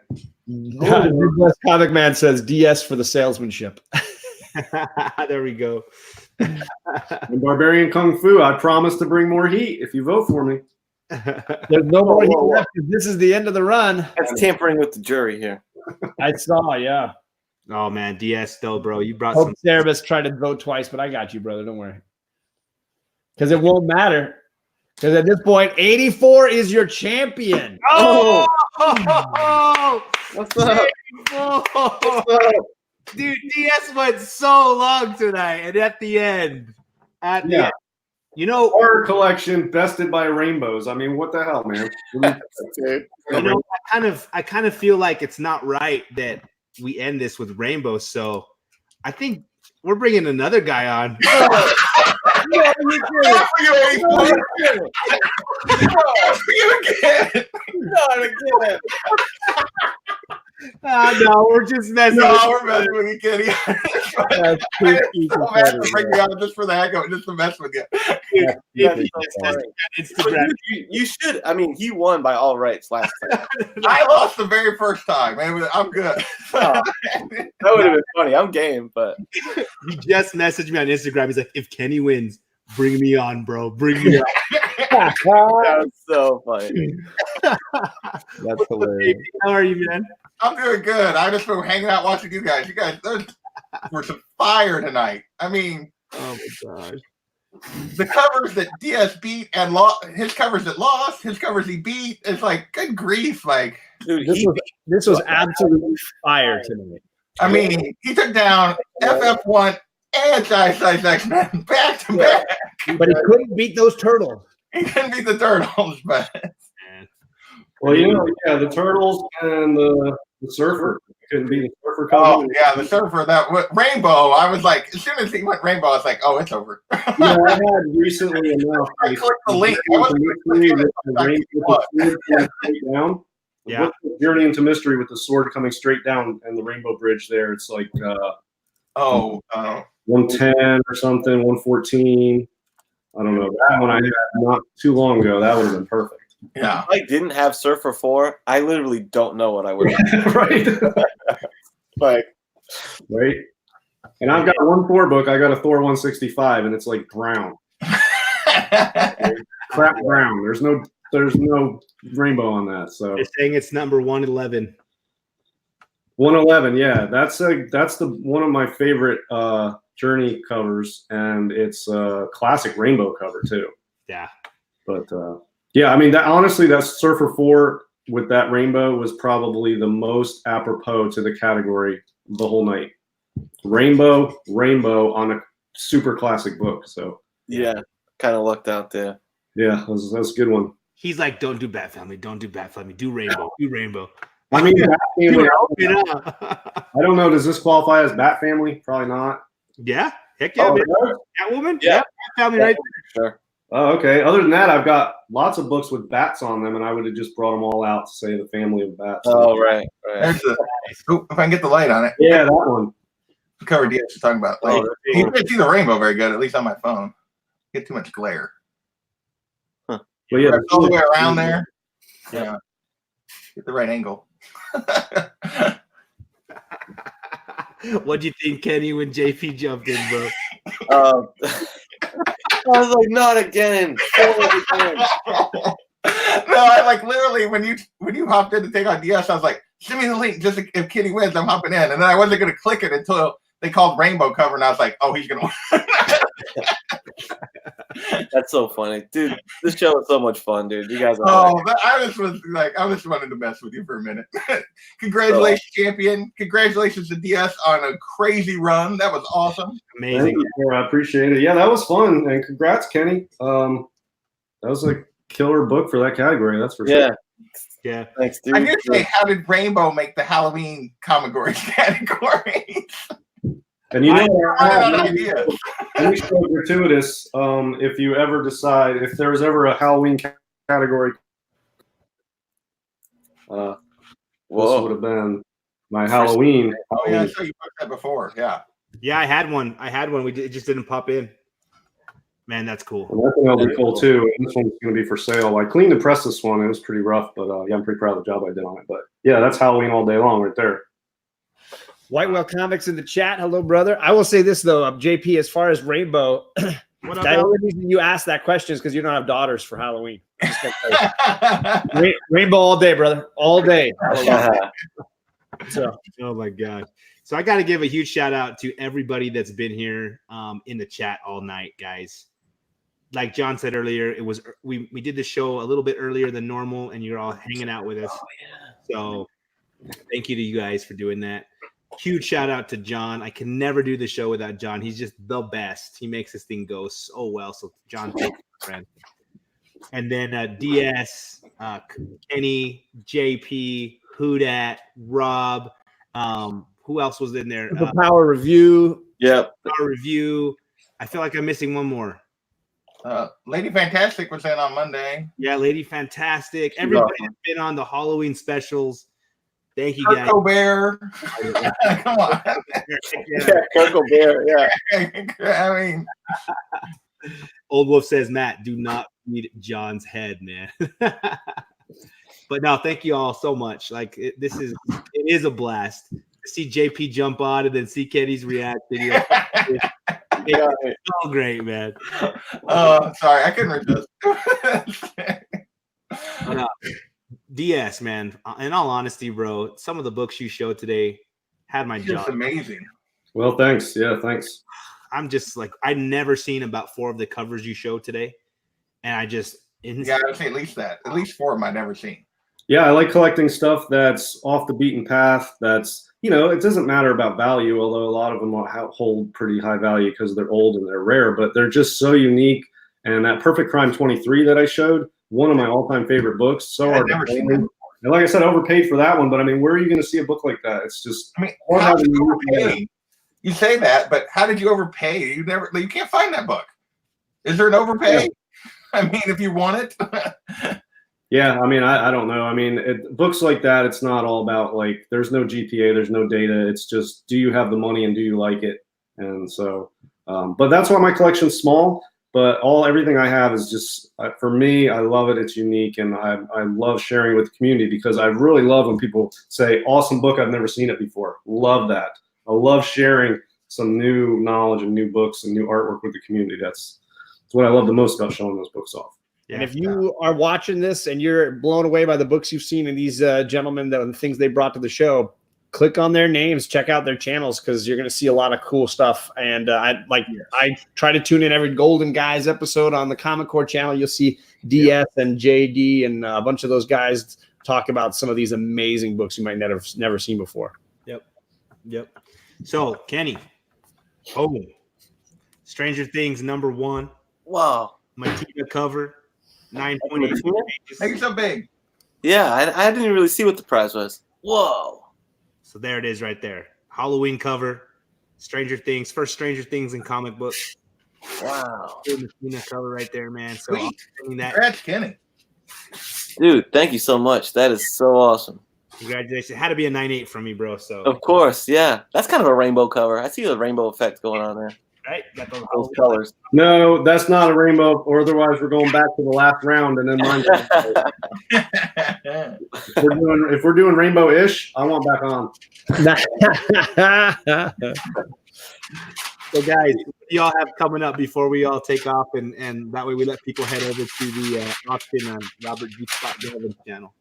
Midwest Comic Man says DS for the salesmanship. There we go. And Barbarian Kung Fu, I promise to bring more heat if you vote for me. There's no more heat left. This is the end of the run. That's tampering with the jury here. I saw, yeah. Oh man, DS though, bro. You brought Hope some. Cerebus tried to vote twice, but I got you, brother. Don't worry. Because it won't matter. Because at this point, 84 is your champion. Oh! What's up? Dude, DS went so long tonight, and at the end, you know, Horror collection bested by rainbows. I mean, what the hell, man? You know, I kind of feel like it's not right that we end this with rainbows. So I think we're bringing another guy on. No, we're just messing. We're messing with you, Kenny. I'm to bring you out just for the heck of it, just to mess with you. You should. I mean, he won by all rights last time. I lost the very first time, man. I'm good. That would have been funny. I'm game, but he just messaged me on Instagram. He's like, "If Kenny wins, bring me on, bro. Bring me on." That was so funny. That's hilarious. How are you, man? I'm doing good. I just been hanging out watching you guys. You guys were some fire tonight. I mean, oh my gosh. The covers that DS beat and his covers that lost, his covers he beat. It's like, good grief. Like, dude, this was absolutely fire tonight. I mean, he took down FF1 and Giant Size X-Men back to back. But he couldn't beat those turtles. He couldn't beat the turtles, but well, you know, yeah, the turtles and the surfer couldn't be the surfer. Oh yeah, the surfer rainbow. I was like, as soon as he went rainbow, I was like, oh, it's over. I had recently enough. I clicked the link. Down. Yeah, Journey into Mystery with the sword coming straight down and the rainbow bridge there. It's like 110 or something, 114. I don't know. That one I had not too long ago. That would have been perfect. Yeah. If I didn't have Surfer 4, I literally don't know what I would have. Right. Like, right. And I've got one Thor book. I got a Thor 165, and it's like brown. Crap brown. There's no rainbow on that. So they're saying it's number 111. 111, yeah. That's the one of my favorite Journey covers, and it's a classic rainbow cover too. Yeah. But yeah, I mean, that Surfer 4 with that rainbow was probably the most apropos to the category the whole night. Rainbow on a super classic book. So yeah, kind of lucked out there. Yeah, that was a good one. He's like, don't do Bat Family. Don't do Bat Family. Do Rainbow. Do Rainbow. I mean, Bat Family, I don't know. Does this qualify as Bat Family? Probably not. Yeah. Heck yeah. Catwoman? Yeah. Bat Family right there. Sure. Oh, okay. Other than that, I've got lots of books with bats on them, and I would have just brought them all out to say the family of bats. Oh, right. If I can get the light on it. Yeah, that one. The cover DS you're talking about. Like, you can't see the rainbow very good, at least on my phone. Get too much glare. Huh. Well, yeah, all the way around there. Yeah. Get the right angle. What'd you think, Kenny, when JP jumped in, bro? I was like, not again. No, I like literally when you hopped in to take on DS, I was like, send me the link just if Kenny wins, I'm hopping in. And then I wasn't gonna click it until they called Rainbow cover, and I was like, oh, he's gonna win. That's so funny, dude. This show is so much fun, dude. You guys are I just wanted to mess with you for a minute. Congratulations, champion. Congratulations to DS on a crazy run. That was awesome. Amazing. I appreciate it. Yeah, that was fun. And congrats, Kenny. That was a killer book for that category, that's for sure. Yeah. Thanks, dude. I did say, how did Rainbow make the Halloween Comicgories category? And you know, let me show gratuitous. If you ever decide, if there was ever a Halloween category, this would have been my Halloween. Oh yeah, I saw you put that before. Yeah. Yeah, I had one. It just didn't pop in. Man, that's cool. And that thing will be cool too. And this one's going to be for sale. I cleaned and pressed this one. It was pretty rough, but yeah, I'm pretty proud of the job I did on it. But yeah, that's Halloween all day long right there. White Whale Comics in the chat. Hello, brother. I will say this, though, JP, as far as Rainbow, the only reason you asked that question is because you don't have daughters for Halloween. Rainbow all day, brother. All day. So, oh my God. So I got to give a huge shout out to everybody that's been here in the chat all night, guys. Like John said earlier, it was we did the show a little bit earlier than normal, and you're all hanging out with us. Oh, yeah. So thank you to you guys for doing that. Huge shout out to John. I can never do the show without John. He's just the best. He makes this thing go so well. So John, thank you, friend. And then DS, Kenny, JP, Hoodat, Rob. Who else was in there? Superpower review. Yep. Power review. I feel like I'm missing one more. Lady Fantastic was in on Monday. Yeah, Lady Fantastic. Everybody that's been on the Halloween specials. Thank you, guys. Kurt Bear. Come on. Yeah, Kurt Bear. Yeah. I mean, Old Wolf says, Matt, do not feed John's head, man. But no, thank you all so much. Like it is a blast to see JP jump on and then see Kenny's reaction. It's so great, man. Oh, sorry, I couldn't resist. DS, man. In all honesty, bro, some of the books you showed today had my jaw. It's amazing. Well, thanks. Yeah, thanks. I'm just like, I've never seen about 4 of the covers you showed today, and I just yeah, I'd say at least 4 of them I've never seen. Yeah, I like collecting stuff that's off the beaten path. That's, you know, it doesn't matter about value, although a lot of them hold pretty high value because they're old and they're rare, but they're just so unique. And that Perfect Crime 23 that I showed, one of my all-time favorite books. So hard to find. And like I said, I overpaid for that one, but I mean, where are you going to see a book like that? It's just. I mean, how did you overpay? You say that, but how did you overpay? You can't find that book. Is there an overpay? Yeah. I mean, if you want it. Yeah, I mean, I don't know. I mean, books like that, it's not all about like, there's no GPA, there's no data. It's just, do you have the money and do you like it? And so, but that's why my collection's small. But everything I have is just, for me, I love it. It's unique, and I love sharing with the community because I really love when people say, awesome book, I've never seen it before. Love that. I love sharing some new knowledge and new books and new artwork with the community. That's what I love the most about showing those books off. Yeah. And if you are watching this and you're blown away by the books you've seen and these gentlemen, the things they brought to the show, click on their names, check out their channels, because you're going to see a lot of cool stuff. And I try to tune in every Golden Guys episode on the Comic Core channel. You'll see DS and JD and a bunch of those guys talk about some of these amazing books you might never seen before. Yep. So, Kenny, Stranger Things #1. Wow. Makita cover, 9.8 pages. Make it so big. Yeah, I didn't really see what the prize was. Whoa. So there it is right there. Halloween cover, Stranger Things, first Stranger Things in comic books. Wow. Makita cover right there, man. So Sweet. that. Congrats, Kenny. Dude, thank you so much. That is so awesome. Congratulations. It had to be a 9.8 from me, bro. So of course, yeah. That's kind of a rainbow cover. I see the rainbow effect going on there. Right? Got those colors. No, that's not a rainbow, or otherwise we're going back to the last round and then mine. If we're doing rainbow-ish, I want back on. So guys, what do y'all have coming up before we all take off, and that way we let people head over to the auction on Robert G. Scott Galvin's channel.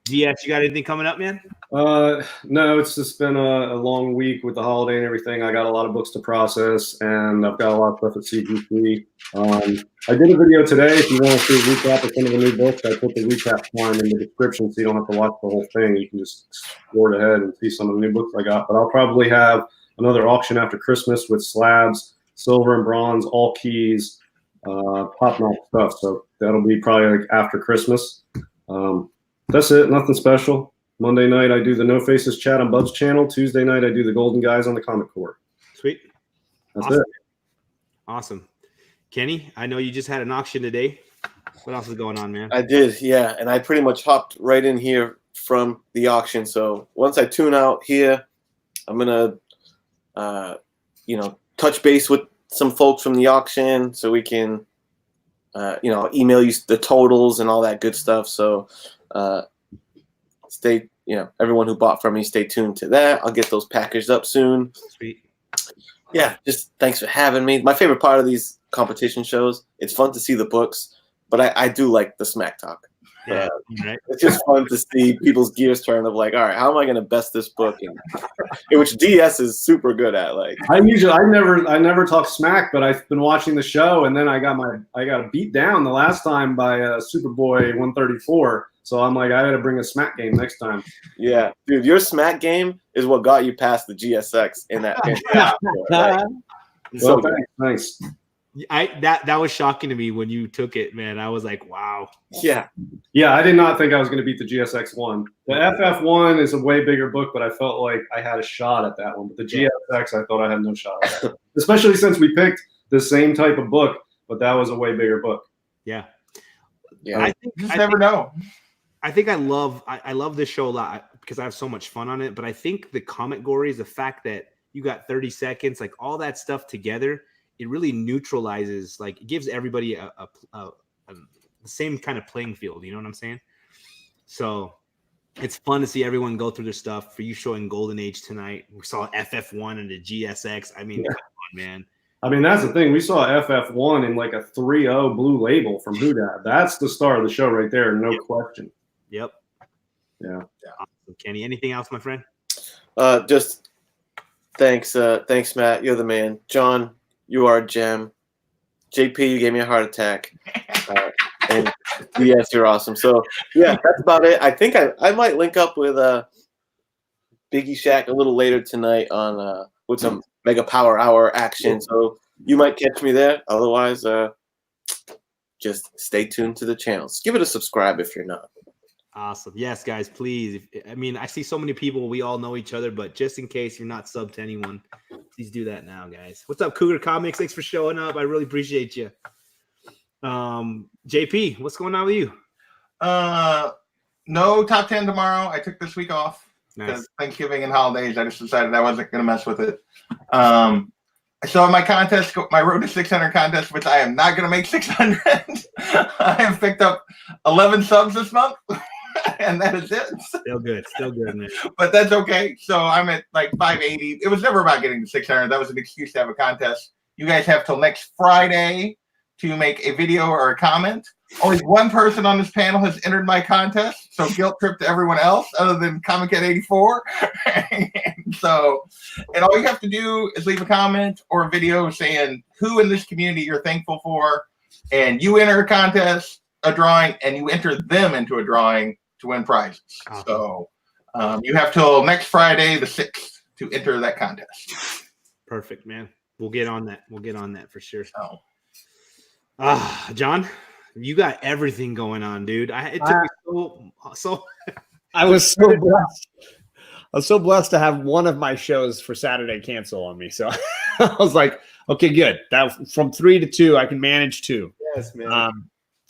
DS, you got anything coming up, man? No, it's just been a long week with the holiday and everything. I got a lot of books to process, and I've got a lot of stuff at CGC. I did a video today. If you want to see a recap of some of the new books, I put the recap time in the description so you don't have to watch the whole thing. You can just scroll ahead and see some of the new books I got. But I'll probably have another auction after Christmas with slabs, silver and bronze, all keys, pop knot stuff. So that'll be probably like after Christmas. That's it. Nothing special. Monday night, I do the No Faces chat on Bub's channel. Tuesday night, I do the Golden Guys on the Comic Core. Sweet. That's it. Awesome. Kenny, I know you just had an auction today. What else is going on, man? I did, yeah. And I pretty much hopped right in here from the auction. So once I tune out here, I'm going to, touch base with some folks from the auction so we can, email you the totals and all that good stuff. So, everyone who bought from me, stay tuned to that. I'll get those packaged up soon. Sweet. Yeah, just thanks for having me. My favorite part of these competition shows, it's fun to see the books, but I do like the smack talk. Yeah, right. It's just fun to see people's gears turn of like, all right, how am I going to best this book? And which DS is super good at. Like, I never talk smack, but I've been watching the show, and then I got beat down the last time by Superboy 134. So I'm like, I got to bring a smack game next time. Yeah, dude, your smack game is what got you past the GSX in that. So thanks. That was shocking to me when you took it, man. I was like, wow. Yeah. I did not think I was going to beat the GSX one. The FF1 is a way bigger book, but I felt like I had a shot at that one. But the GSX, I thought I had no shot, especially since we picked the same type of book, but that was a way bigger book. Yeah. I think you just never know. I think I love this show a lot because I have so much fun on it. But I think the Comicgories, the fact that you got 30 seconds, like all that stuff together, it really neutralizes, like it gives everybody the same kind of playing field. You know what I'm saying? So it's fun to see everyone go through their stuff. For you showing Golden Age tonight, we saw FF1 and the GSX. I mean, come on, man. I mean, that's the thing. We saw FF1 in like a 3.0 blue label from Hoodad. That's the star of the show right there, no question. Yep. Yeah. Awesome. Kenny, anything else, my friend? Just thanks, Matt. You're the man. John, you are a gem. JP, you gave me a heart attack. And yes, you're awesome. So yeah, that's about it. I think I might link up with Biggie Shack a little later tonight on with some Mega Power Hour action. So you might catch me there. Otherwise, just stay tuned to the channels. Give it a subscribe if you're not. Awesome. Yes, guys, please. I mean, I see so many people. We all know each other, but just in case you're not subbed to anyone, please do that now, guys. What's up, Cougar Comics? Thanks for showing up. I really appreciate you. JP, what's going on with you? No top 10 tomorrow. I took this week off. Nice. Thanksgiving and holidays. I just decided I wasn't going to mess with it. So my contest, my Road to 600 contest, which I am not going to make 600. I have picked up 11 subs this month. And that is it. Still good, man. But that's okay. So I'm at like 580. It was never about getting to 600. That was an excuse to have a contest. You guys have till next Friday to make a video or a comment. Only one person on this panel has entered my contest, so guilt trip to everyone else other than Comic Cat 84. And all you have to do is leave a comment or a video saying who in this community you're thankful for, and you enter a contest, a drawing, and you enter them into a drawing to win prizes. So you have till next Friday, the 6th, to enter that contest. Perfect, man. We'll get on that. We'll get on that for sure. Oh. John, you got everything going on, dude. It took me so. I was so blessed. I was so blessed to have one of my shows for Saturday cancel on me. So I was like, okay, good. That from 3 to 2, I can manage 2. Yes, man.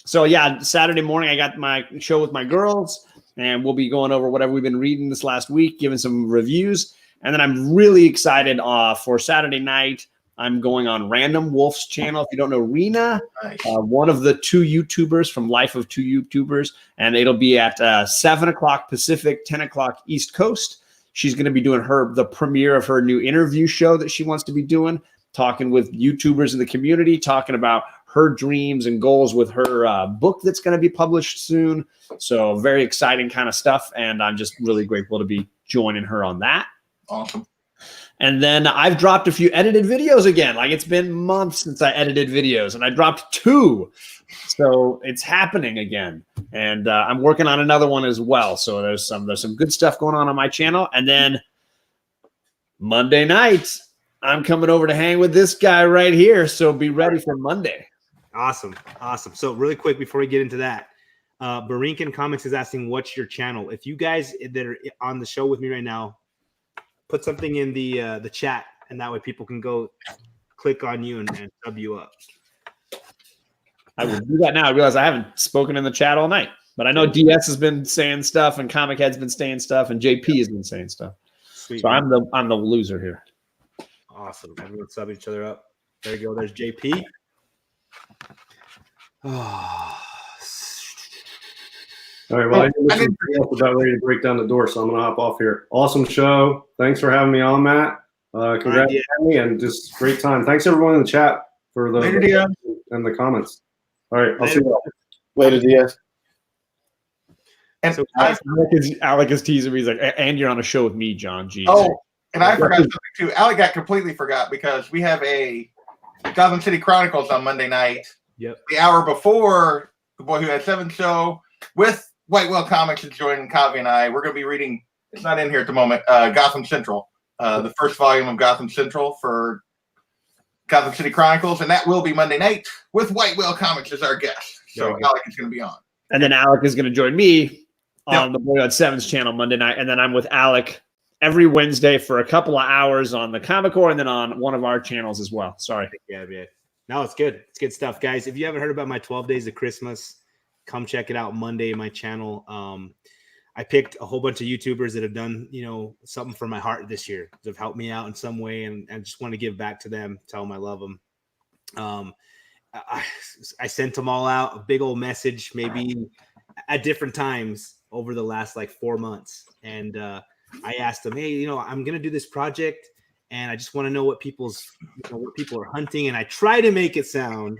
So yeah, Saturday morning, I got my show with my girls, and we'll be going over whatever we've been reading this last week, giving some reviews. And then I'm really excited for Saturday night. I'm going on Random Wolf's channel. If you don't know Rena, Nice. One of the 2 YouTubers from Life of 2 YouTubers, and it'll be at 7 o'clock Pacific, 10 o'clock East Coast. She's going to be doing the premiere of her new interview show that she wants to be doing, talking with YouTubers in the community, talking about her dreams and goals with her book that's going to be published soon. So very exciting kind of stuff, and I'm just really grateful to be joining her on that. Awesome. And then I've dropped a few edited videos again. Like, it's been months since I edited videos, and I dropped 2. So it's happening again. And I'm working on another one as well. So there's some good stuff going on my channel. And then Monday night, I'm coming over to hang with this guy right here. So be ready for Monday. Awesome. So really quick before we get into that, Barinkin Comics is asking, what's your channel? If you guys that are on the show with me right now, put something in the chat, and that way people can go click on you and sub you up. I will do that now. I realize I haven't spoken in the chat all night, but I know DS has been saying stuff, and Comic Head's been saying stuff, and JP has been saying stuff. Sweet, so man. I'm the loser here. Awesome. Everyone sub each other up. There you go. There's JP. Oh. All right, well, I think about ready to break down the door, so I'm going to hop off here. Awesome show. Thanks for having me on, Matt. Congrats on me, and just great time. Thanks, everyone in the chat for the and the comments. All right, I'll see you all. Later, DS. And So Alec is teasing me. He's like, and you're on a show with me, John. Jeez. Oh, and I forgot something too. Alec got completely forgot because we have a Gotham City Chronicles on Monday night. Yep. The hour before the Boy Who Had Seven show with White Whale Comics is joining Kavi and I. We're going to be reading. It's not in here at the moment. Gotham Central, the first volume of Gotham Central for Gotham City Chronicles, and that will be Monday night with White Whale Comics as our guest. So Alec is going to be on. And then Alec is going to join me on the Boy Who Had Seven's channel Monday night, and then I'm with Alec every Wednesday for a couple of hours on the Comic Core and then on one of our channels as well. Sorry. Yeah. No, it's good. It's good stuff, guys. If you haven't heard about my 12 Days of Christmas, come check it out Monday, my channel. I picked a whole bunch of YouTubers that have done, something for my heart this year, that have helped me out in some way, and I just want to give back to them, tell them I love them. I sent them all out a big old message, maybe at different times over the last 4 months. And I asked them, hey, I'm going to do this project and I just want to know what people are hunting. And I try to make it sound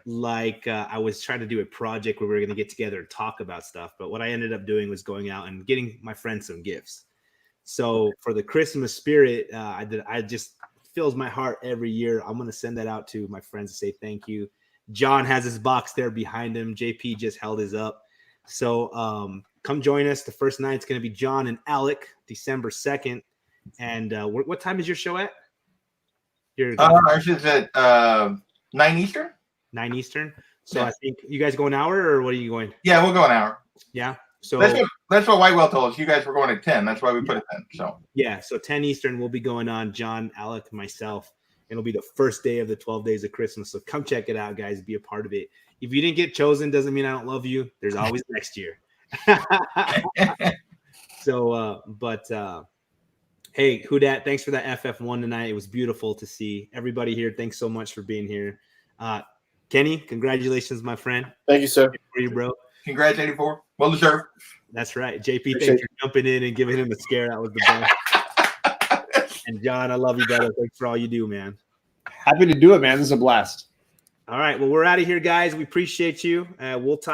like I was trying to do a project where we were going to get together and talk about stuff. But what I ended up doing was going out and getting my friends some gifts. So for the Christmas spirit, I just fills my heart every year. I'm going to send that out to my friends to say thank you. John has his box there behind him. JP just held his up. So come join us. The first night's going to be John and Alec, December 2nd. And what time is your show at? Ours is at 9 Eastern. 9 Eastern. So yeah. I think you guys go an hour, or what are you going? Yeah, we'll go an hour. Yeah. So that's what White Whale told us. You guys were going at 10. That's why we put it then. So yeah, so 10 Eastern we'll be going on. John, Alec, myself. It'll be the first day of the 12 Days of Christmas. So come check it out, guys. Be a part of it. If you didn't get chosen, doesn't mean I don't love you. There's always next year. So, hey, Hudat, thanks for that FF1 tonight. It was beautiful to see everybody here. Thanks so much for being here. Kenny, congratulations, my friend. Thank you, sir. For you, bro. Congrats, 84. Well deserved. That's right. JP, thanks for jumping in and giving him a scare. That was the best. And John, I love you, brother. Thanks for all you do, man. Happy to do it, man. This is a blast. All right. Well, we're out of here, guys. We appreciate you. We'll talk